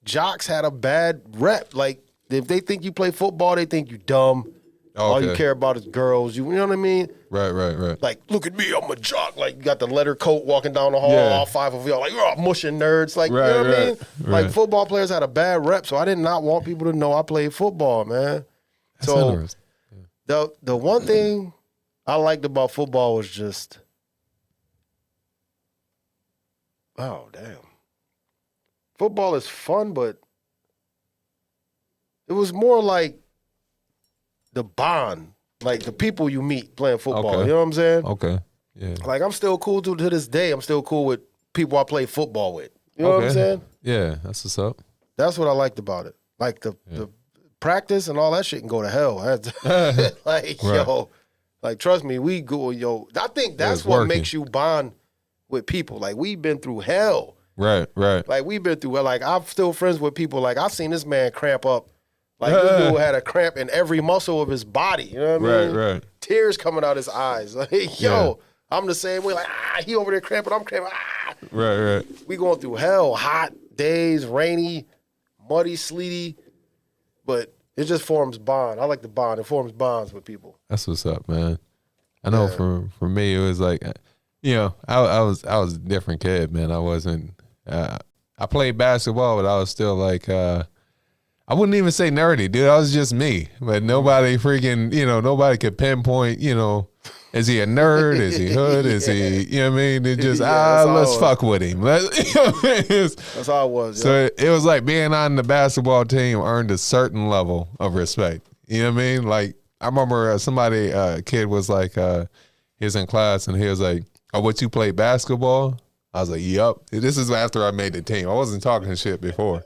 Jaxn had a bad rep. Like, if they think you play football, they think you dumb. All you care about is girls. You know what I mean? Right. Like, look at me, I'm a jock. Like, you got the leather coat walking down the hall, all five of y'all, like, you're all mushing nerds. Like, you know what I mean? Like, football players had a bad rep, so I did not want people to know I played football, man. That's interesting. The one thing I liked about football was just, oh, damn. Football is fun, but it was more like the bond, like the people you meet playing football. You know what I'm saying? Okay. Yeah. Like, I'm still cool to this day. I'm still cool with people I play football with. You know what I'm saying? Yeah, that's what's up. That's what I liked about it. Like the practice and all that shit can go to hell. Like, yo, like, trust me, we go, yo. I think that's what makes you bond with people. Like, we've been through hell. Right. Like, we've been through, like, I'm still friends with people. Like, I've seen this man cramp up. Like, this dude had a cramp in every muscle of his body. You know what I mean? Right. Tears coming out his eyes. Like, yo, I'm the same way. Like, he over there cramping, I'm cramping. Right. We going through hell. Hot days, rainy, muddy, sleety. But it just forms bond. I like the bond. It forms bonds with people. That's what's up, man. I know for me, it was like, you know, I was a different kid, man. I wasn't, I played basketball, but I was still like, I wouldn't even say nerdy, dude. I was just me. But nobody freaking, you know, nobody could pinpoint, you know, is he a nerd? Is he hood? Is he, you know what I mean? It just, let's fuck with him. That's how it was. So it was like being on the basketball team earned a certain level of respect. You know what I mean? Like, I remember a kid was like, he was in class and he was like, oh, what, you play basketball? I was like, yup. This is after I made the team. I wasn't talking shit before.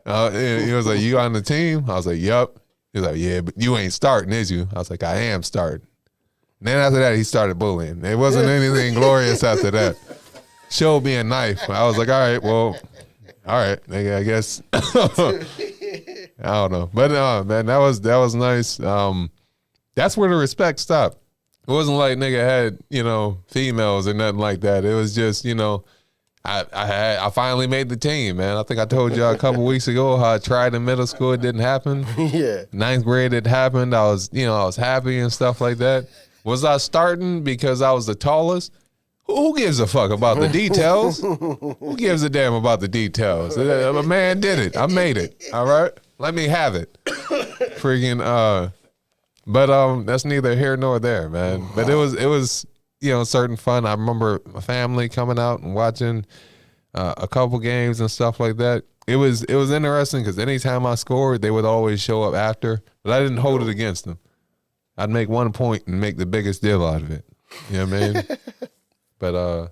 He was like, you on the team? I was like, yup. He was like, yeah, but you ain't starting, is you? I was like, I am starting. And then after that, he started bullying. It wasn't anything glorious after that. Showed me a knife. I was like, all right, well, all right, nigga, I guess. I don't know. But man, that was nice. That's where the respect stopped. It wasn't like nigga had, you know, females or nothing like that. It was just, you know, I finally made the team, man. I think I told y'all a couple weeks ago how I tried in middle school. It didn't happen. Yeah. 9th grade, it happened. I was happy and stuff like that. Was I starting because I was the tallest? Who gives a fuck about the details? Who gives a damn about the details? A man did it. I made it. All right? Let me have it. Freaking, but that's neither here nor there, man. But it was, you know, certain fun. I remember my family coming out and watching a couple games and stuff like that. It was interesting because anytime I scored, they would always show up after, but I didn't hold it against them. I'd make 1 point and make the biggest deal out of it. You know what I mean? But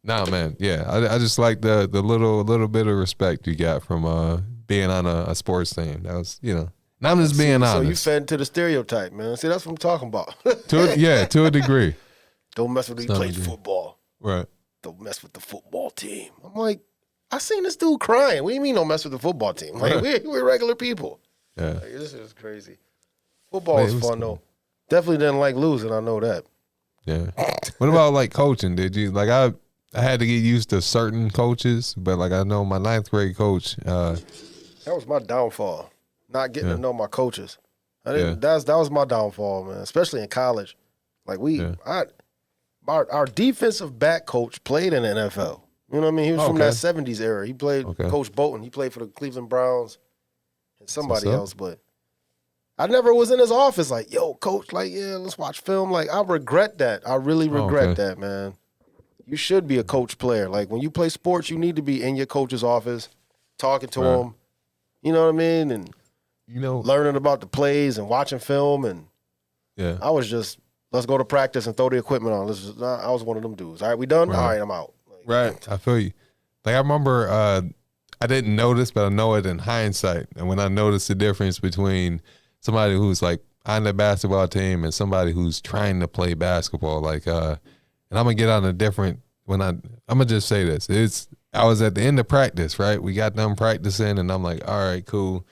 nah, man, yeah, I just like the little bit of respect you got from being on a sports team. That was, you know, and I'm just being honest. So you fed into the stereotype, man. See, that's what I'm talking about. To a degree. Don't mess with who plays football. Right. Don't mess with the football team. I'm like, I seen this dude crying. What do you mean don't mess with the football team? Like, we're regular people. Yeah. Like, this is crazy. Football is fun, though. Definitely didn't like losing. I know that. Yeah. What about, like, coaching? Did you, like, I had to get used to certain coaches, but, like, I know my 9th grade coach. That was my downfall, not getting to know my coaches. That was my downfall, man, especially in college. Like, our defensive back coach played in the NFL. You know what I mean? He was from that 70s era. He played Coach Bolton. He played for the Cleveland Browns and somebody else. But I never was in his office like, yo, coach, like, yeah, let's watch film. Like, I regret that. I really regret that, man. You should be a coach player. Like, when you play sports, you need to be in your coach's office, talking to him. You know what I mean? And, learning about the plays and watching film. And I was just, let's go to practice and throw the equipment on. I was one of them dudes. All right, we done? All right, I'm out. Right, I feel you. Like I remember, I didn't notice, but I know it in hindsight. And when I noticed the difference between somebody who's like on the basketball team and somebody who's trying to play basketball, like, and I'm gonna get on a different. I'm gonna just say this: I was at the end of practice, right? We got done practicing, and I'm like, all right, cool,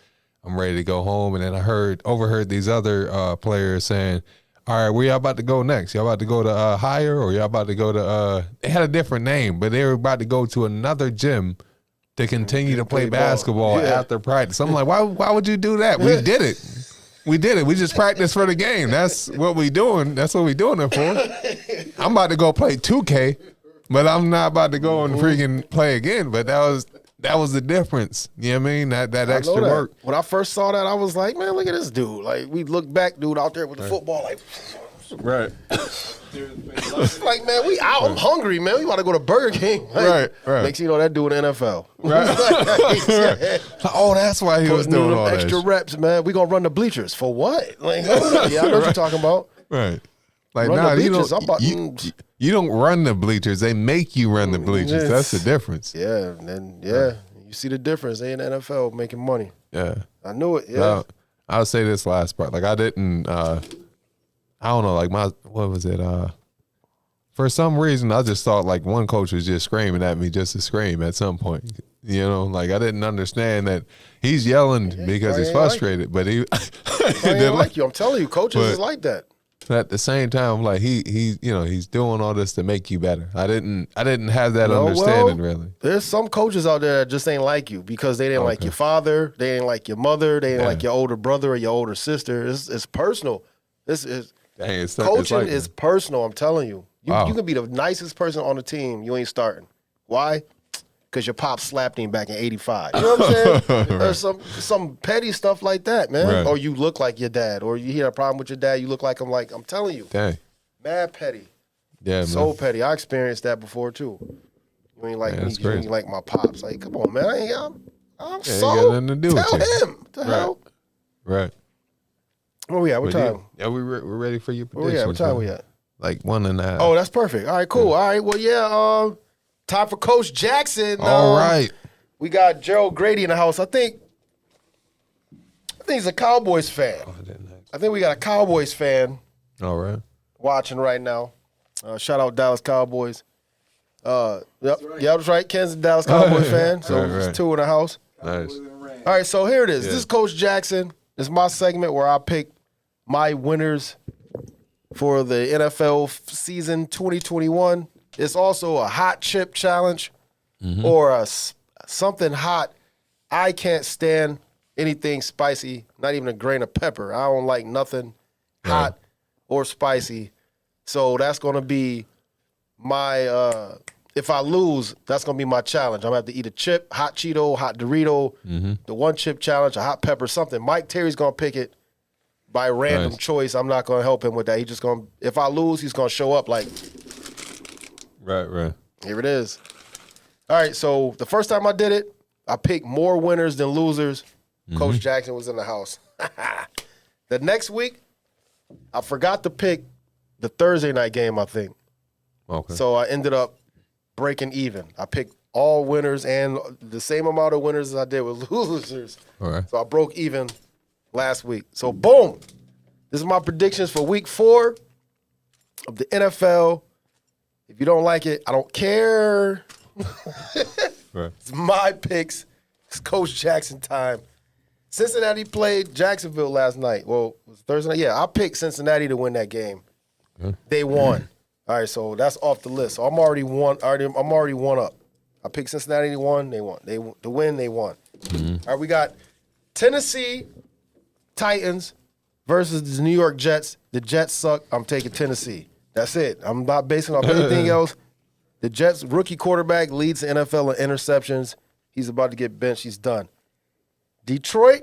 I'm ready to go home. And then I overheard these other players saying, all right, where y'all about to go next? Y'all about to go to Higher, or y'all about to go to they had a different name, but they were about to go to another gym to continue to play basketball after practice. I'm like, why would you do that? We did it. We did it. We just practiced for the game. That's what we doing. That's what we doing it for. I'm about to go play 2K, but I'm not about to go and freaking play again. But that was the difference. You know what I mean? That extra work. When I first saw that, I was like, man, look at this dude. Like, we look back, dude, out there with the football, like. Right. Like, man, we out. I'm hungry, man. We want to go to Burger King. Like, right. Next thing you know, that dude in the NFL. Right. Oh, that's why he was doing all that. Extra reps, man. We going to run the bleachers. For what? Like, yeah, I know what you're talking about. Right. Like, nah, you don't run the bleachers. They make you run the bleachers. That's the difference. Yeah, and then, you see the difference. They in the NFL making money. Yeah. I knew it, Now, I'll say this last part. Like, I didn't, I don't know, like what was it? For some reason, I just thought like one coach was just screaming at me just to scream at some point. You know, like I didn't understand that he's yelling because he's frustrated, but he didn't like you. I'm telling you, coaches is like that. At the same time, like he's doing all this to make you better. I didn't have that understanding really. There's some coaches out there that just ain't like you because they didn't like your father, they didn't like your mother, they didn't like your older brother or your older sister. It's personal. Coaching is personal. I'm telling you. You can be the nicest person on the team. You ain't starting. Why? Because your pop slapped him back in '85. You know what I'm saying? There's some petty stuff like that, man. Right. Or you look like your dad. Or you hear a problem with your dad, you look like him. Like I'm telling you. Dang. Mad petty. Yeah, so petty. I experienced that before too. You ain't like me. You ain't like my pops. Like, come on, man. I'm so. Got nothing to do tell with you. him. What the hell? Right. Where we at? What time? We're ready for your prediction. Where we at? What time we at? Like 1.5. Oh, that's perfect. All right, cool. All right, well, time for Coach Jaxn. All right. We got Gerald Grady in the house. I think he's a Cowboys fan. I think we got a Cowboys fan. All right. Watching right now. Shout out Dallas Cowboys. Yep, that's right. Ken's a Dallas Cowboys fan. So there's two in the house. Nice. All right, so here it is. Yeah. This is Coach Jaxn. This is my segment where I pick my winners for the NFL season 2021. It's also a hot chip challenge or something hot. I can't stand anything spicy, not even a grain of pepper. I don't like nothing hot or spicy. So that's going to be my, if I lose, that's going to be my challenge. I'm going to have to eat a chip, hot Cheeto, hot Dorito, the one chip challenge, a hot pepper, something. Mike Terry's going to pick it by random choice. I'm not going to help him with that. He's just going to, if I lose, he's going to show up like. Right. Here it is. All right, so the first time I did it, I picked more winners than losers. Coach Jaxn was in the house. The next week, I forgot to pick the Thursday night game, I think. Okay. So I ended up breaking even. I picked all winners and the same amount of winners as I did with losers. All right. So I broke even last week. So boom. This is my predictions for week 4 of the NFL. If you don't like it, I don't care. It's my picks. It's Coach Jaxn time. Cincinnati played Jacksonville last night. Well, it was Thursday night. Yeah, I picked Cincinnati to win that game. They won. All right, so that's off the list. So I'm already one up. I picked Cincinnati to win. They won. To win, they won. All right, we got Tennessee Titans versus the New York Jets. The Jets suck. I'm taking Tennessee. That's it. I'm not basing off anything else. The Jets rookie quarterback leads the NFL in interceptions. He's about to get benched. He's done. Detroit.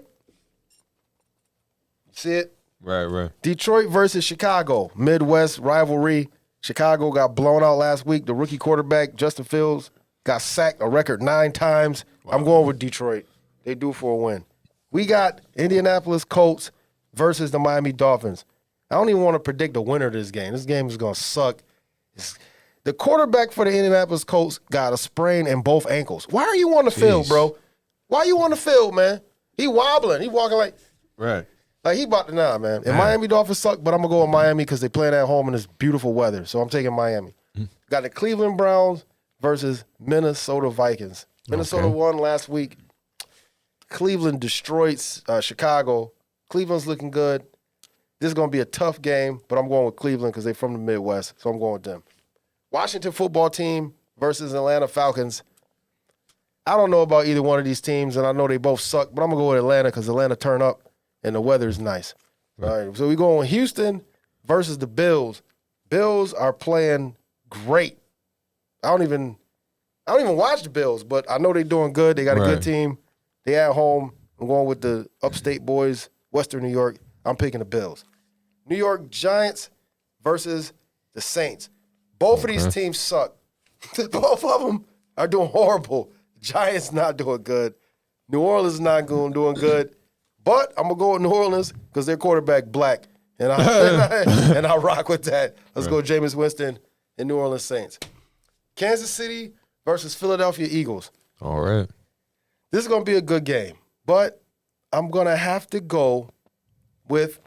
See it? Right. Detroit versus Chicago. Midwest rivalry. Chicago got blown out last week. The rookie quarterback, Justin Fields, got sacked a record 9 times. Wow. I'm going with Detroit. They due for a win. We got Indianapolis Colts versus the Miami Dolphins. I don't even want to predict the winner of this game. This game is going to suck. The quarterback for the Indianapolis Colts got a sprain in both ankles. Why are you on the field, bro? Why are you on the field, man? He wobbling. He walking like... Right. Like, he about to man. And Miami Dolphins suck, but I'm going to go with Miami because they playing at home in this beautiful weather. So I'm taking Miami. Got the Cleveland Browns versus Minnesota Vikings. Minnesota won last week. Cleveland destroyed Chicago. Cleveland's looking good. This is going to be a tough game, but I'm going with Cleveland because they're from the Midwest, so I'm going with them. Washington football team versus Atlanta Falcons. I don't know about either one of these teams, and I know they both suck, but I'm going to go with Atlanta because Atlanta turn up. And the weather's nice. All right, so we're going with Houston versus the Bills. Bills are playing great. I don't even watch the Bills, but I know they're doing good. They got a good team. They at home. I'm going with the upstate boys, Western New York. I'm picking the Bills. New York Giants versus the Saints. Both of these teams suck. Both of them are doing horrible. Giants not doing good. New Orleans not doing good. But I'm going to go with New Orleans because their quarterback black. And I rock with that. Let's go Jameis Winston and New Orleans Saints. Kansas City versus Philadelphia Eagles. All right. This is going to be a good game. But I'm going to have to go with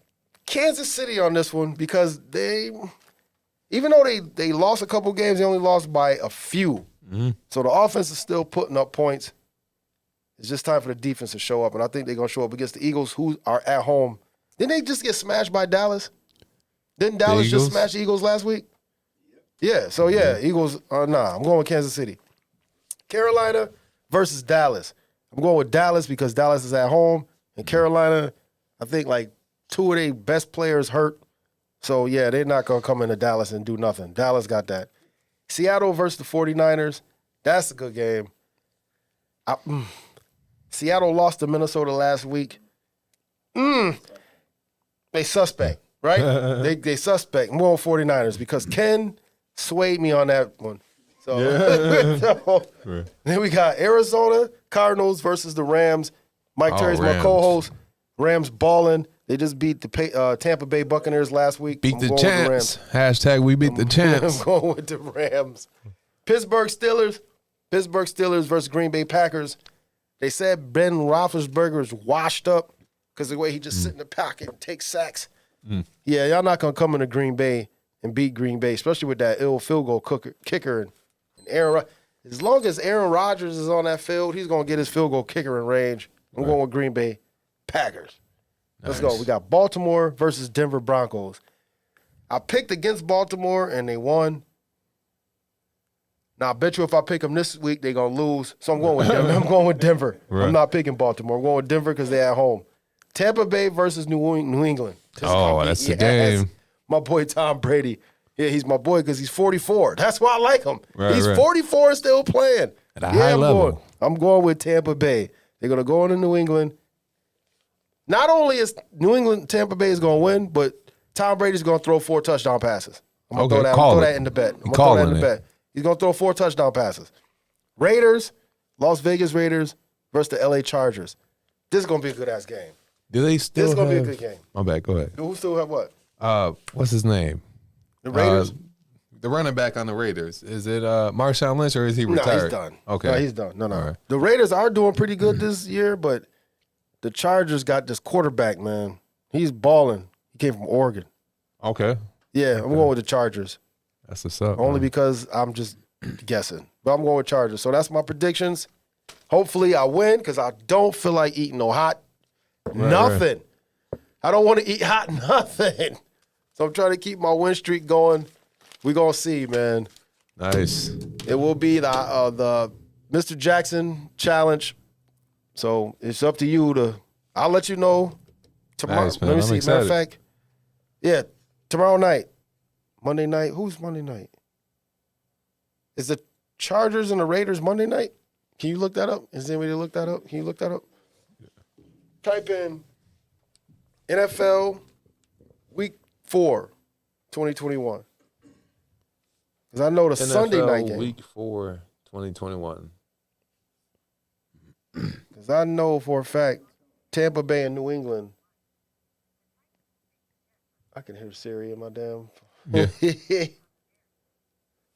Kansas City on this one because even though they lost a couple games, they only lost by a few. Mm-hmm. So the offense is still putting up points. It's just time for the defense to show up, and I think they're going to show up against the Eagles, who are at home. Didn't they just get smashed by Dallas? Didn't Dallas just smash the Eagles last week? Yeah, so Eagles, I'm going with Kansas City. Carolina versus Dallas. I'm going with Dallas because Dallas is at home, and Carolina, I think, like, 2 of their best players hurt. So, yeah, they're not going to come into Dallas and do nothing. Dallas got that. Seattle versus the 49ers. That's a good game. Seattle lost to Minnesota last week. They suspect, right? they suspect. I'm going with 49ers because Ken swayed me on that one. So, then we got Arizona Cardinals versus the Rams. Mike Terry's my co-host. Rams balling. They just beat the Tampa Bay Buccaneers last week. Beat the champs. Hashtag we beat the champs. I'm going with the Rams. Pittsburgh Steelers versus Green Bay Packers. They said Ben Roethlisberger is washed up because of the way he just sit in the pocket and take sacks. Yeah, y'all not going to come into Green Bay and beat Green Bay, especially with that ill field goal kicker and Aaron. As long as Aaron Rodgers is on that field, he's going to get his field goal kicker in range. I'm going with Green Bay Packers. Let's go. We got Baltimore versus Denver Broncos. I picked against Baltimore, and they won. Now, I bet you if I pick them this week, they're going to lose. So I'm going with Denver. I'm not picking Baltimore. I'm going with Denver because they're at home. Tampa Bay versus New England. That's the game. My boy Tom Brady. Yeah, he's my boy because he's 44. That's why I like him. He's 44 and still playing. At a high level. I'm going with Tampa Bay. They're going to go into New England. Not only is Tampa Bay is going to win, but Tom Brady's going to throw 4 touchdown passes. I'm going to throw that in the bet. He's going to throw 4 touchdown passes. Las Vegas Raiders versus the LA Chargers. This is going to be a good-ass game. Do they still This is going to be a good game. My bad, go ahead. Who still have what? What's his name? The Raiders? The running back on the Raiders. Is it Marshawn Lynch or is he retired? No, he's done. Okay. No, he's done. No. Right. The Raiders are doing pretty good this year, but the Chargers got this quarterback, man. He's balling. He came from Oregon. Okay. Yeah, I'm going with the Chargers. That's what's up. Only because I'm just guessing. But I'm going with Chargers. So that's my predictions. Hopefully I win because I don't feel like eating no hot nothing. Right. I don't want to eat hot nothing. So I'm trying to keep my win streak going. We're going to see, man. Nice. It will be the Mr. Jaxn challenge. So it's up to you to – I'll let you know tomorrow. Nice, man. Let me I'm see. excited. Matter of fact, tomorrow night. Monday night. Who's Monday night? Is the Chargers and the Raiders Monday night? Can you look that up? Is there any way to look that up? Can you look that up? Type in NFL Week 4, 2021. Because I know the NFL Sunday night game. Week 4, 2021. Because I know for a fact Tampa Bay and New England. I can hear Siri in my damn. Yeah.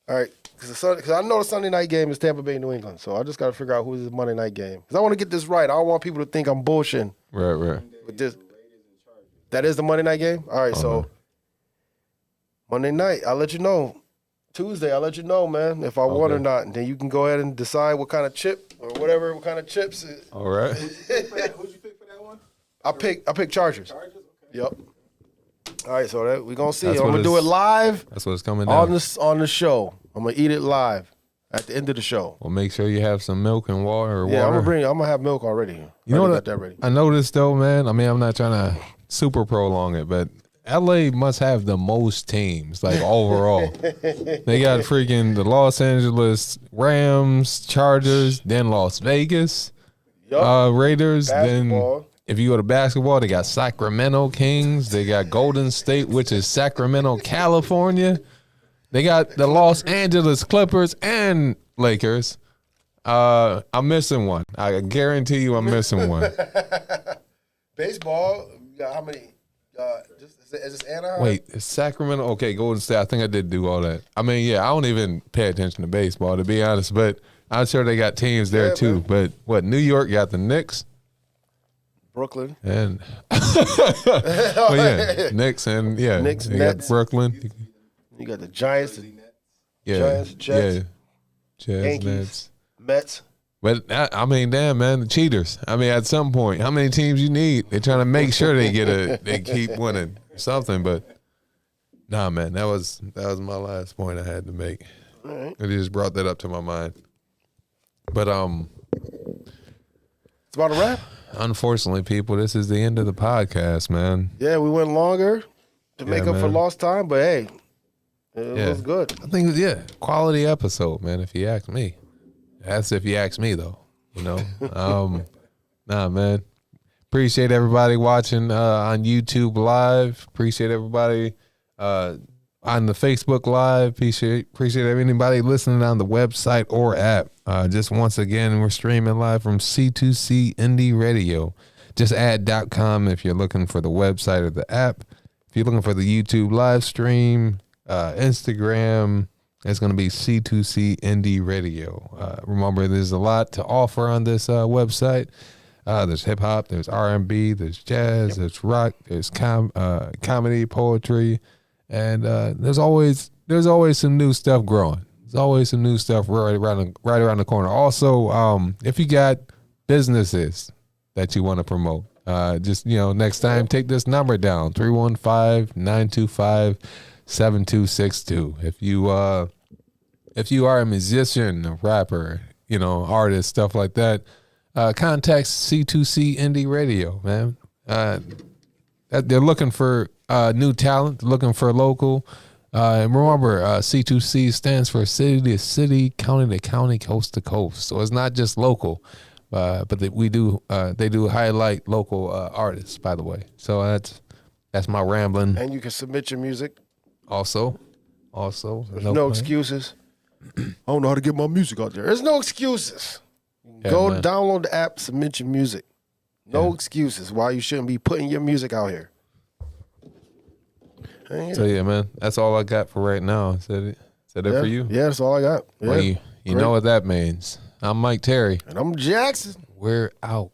All right, because I know the Sunday night game is Tampa Bay, New England, so I just got to figure out who's the Monday night game. Because I want to get this right. I don't want people to think I'm bullshitting. Right. But that is the Monday night game? All right, so Monday night, I'll let you know. Tuesday, I'll let you know, man, if I won or not. And then you can go ahead and decide what kind of chip or whatever, what kind of chips. All right. Who'd you pick for that one? I pick Chargers. Chargers? Okay. Yep. All right, so we're going to see. That's I'm going to do it live. That's what's coming down. On the show. I'm going to eat it live at the end of the show. Well, make sure you have some milk and water. Yeah, I'm going to have milk already. You know what? Got that ready. I noticed, though, man, I mean, I'm not trying to super prolong it, but LA must have the most teams, like overall. They got freaking the Los Angeles Rams, Chargers, then Las Vegas, Raiders. Basketball. Then if you go to basketball, they got Sacramento Kings. They got Golden State, which is Sacramento, California. They got the Los Angeles Clippers and Lakers. I'm missing one. I guarantee you I'm missing one. Baseball, you got how many? Is this Anaheim? Wait, it's Sacramento? Okay, Golden State. I think I did do all that. I mean, yeah, I don't even pay attention to baseball, to be honest, but I'm sure they got teams there too. Man. But what, New York got the Knicks? Brooklyn. And well, yeah, Knicks and Knicks, you Nets. got Brooklyn. You got the Giants, Giants, Jets, Yankees, Nets. Mets. But I mean, damn, man, the cheaters. I mean, at some point, how many teams you need? They're trying to make sure they keep winning something. But nah, man, that was my last point I had to make. All right. It just brought that up to my mind. But it's about a wrap. Unfortunately, people, this is the end of the podcast, man. Yeah, we went longer to make up for lost time, but hey, it was good. I think, quality episode, man, if you ask me. That's if you ask me, though, you know. Nah, man. Appreciate everybody watching on YouTube Live. Appreciate everybody on the Facebook Live. Appreciate anybody listening on the website or app. Just once again, we're streaming live from C2C Indie Radio. Just add .com if you're looking for the website or the app. If you're looking for the YouTube live stream, Instagram, it's going to be C2C Indie Radio. Remember, there's a lot to offer on this website. There's hip hop, there's R&B, there's jazz, there's rock, there's comedy, poetry, and there's always some new stuff growing. There's always some new stuff right around the corner. Also, if you got businesses that you want to promote, just next time take this number down, 315-925-7262. If you are a musician, a rapper, artist, stuff like that, contact C2C Indie Radio, man. They're looking for new talent, looking for local. And remember, C2C stands for city to city, county to county, coast to coast. So it's not just local, but they do highlight local artists, by the way. So that's my rambling. And you can submit your music. Also, there's no excuses. I don't know how to get my music out there. There's no excuses. Go download the app, submit your music. No excuses why you shouldn't be putting your music out here. So yeah, man, that's all I got for right now. Is that it for you? Yeah, that's all I got. Yeah. Well, you know what that means. I'm Mike Terry. And I'm Jaxn. We're out.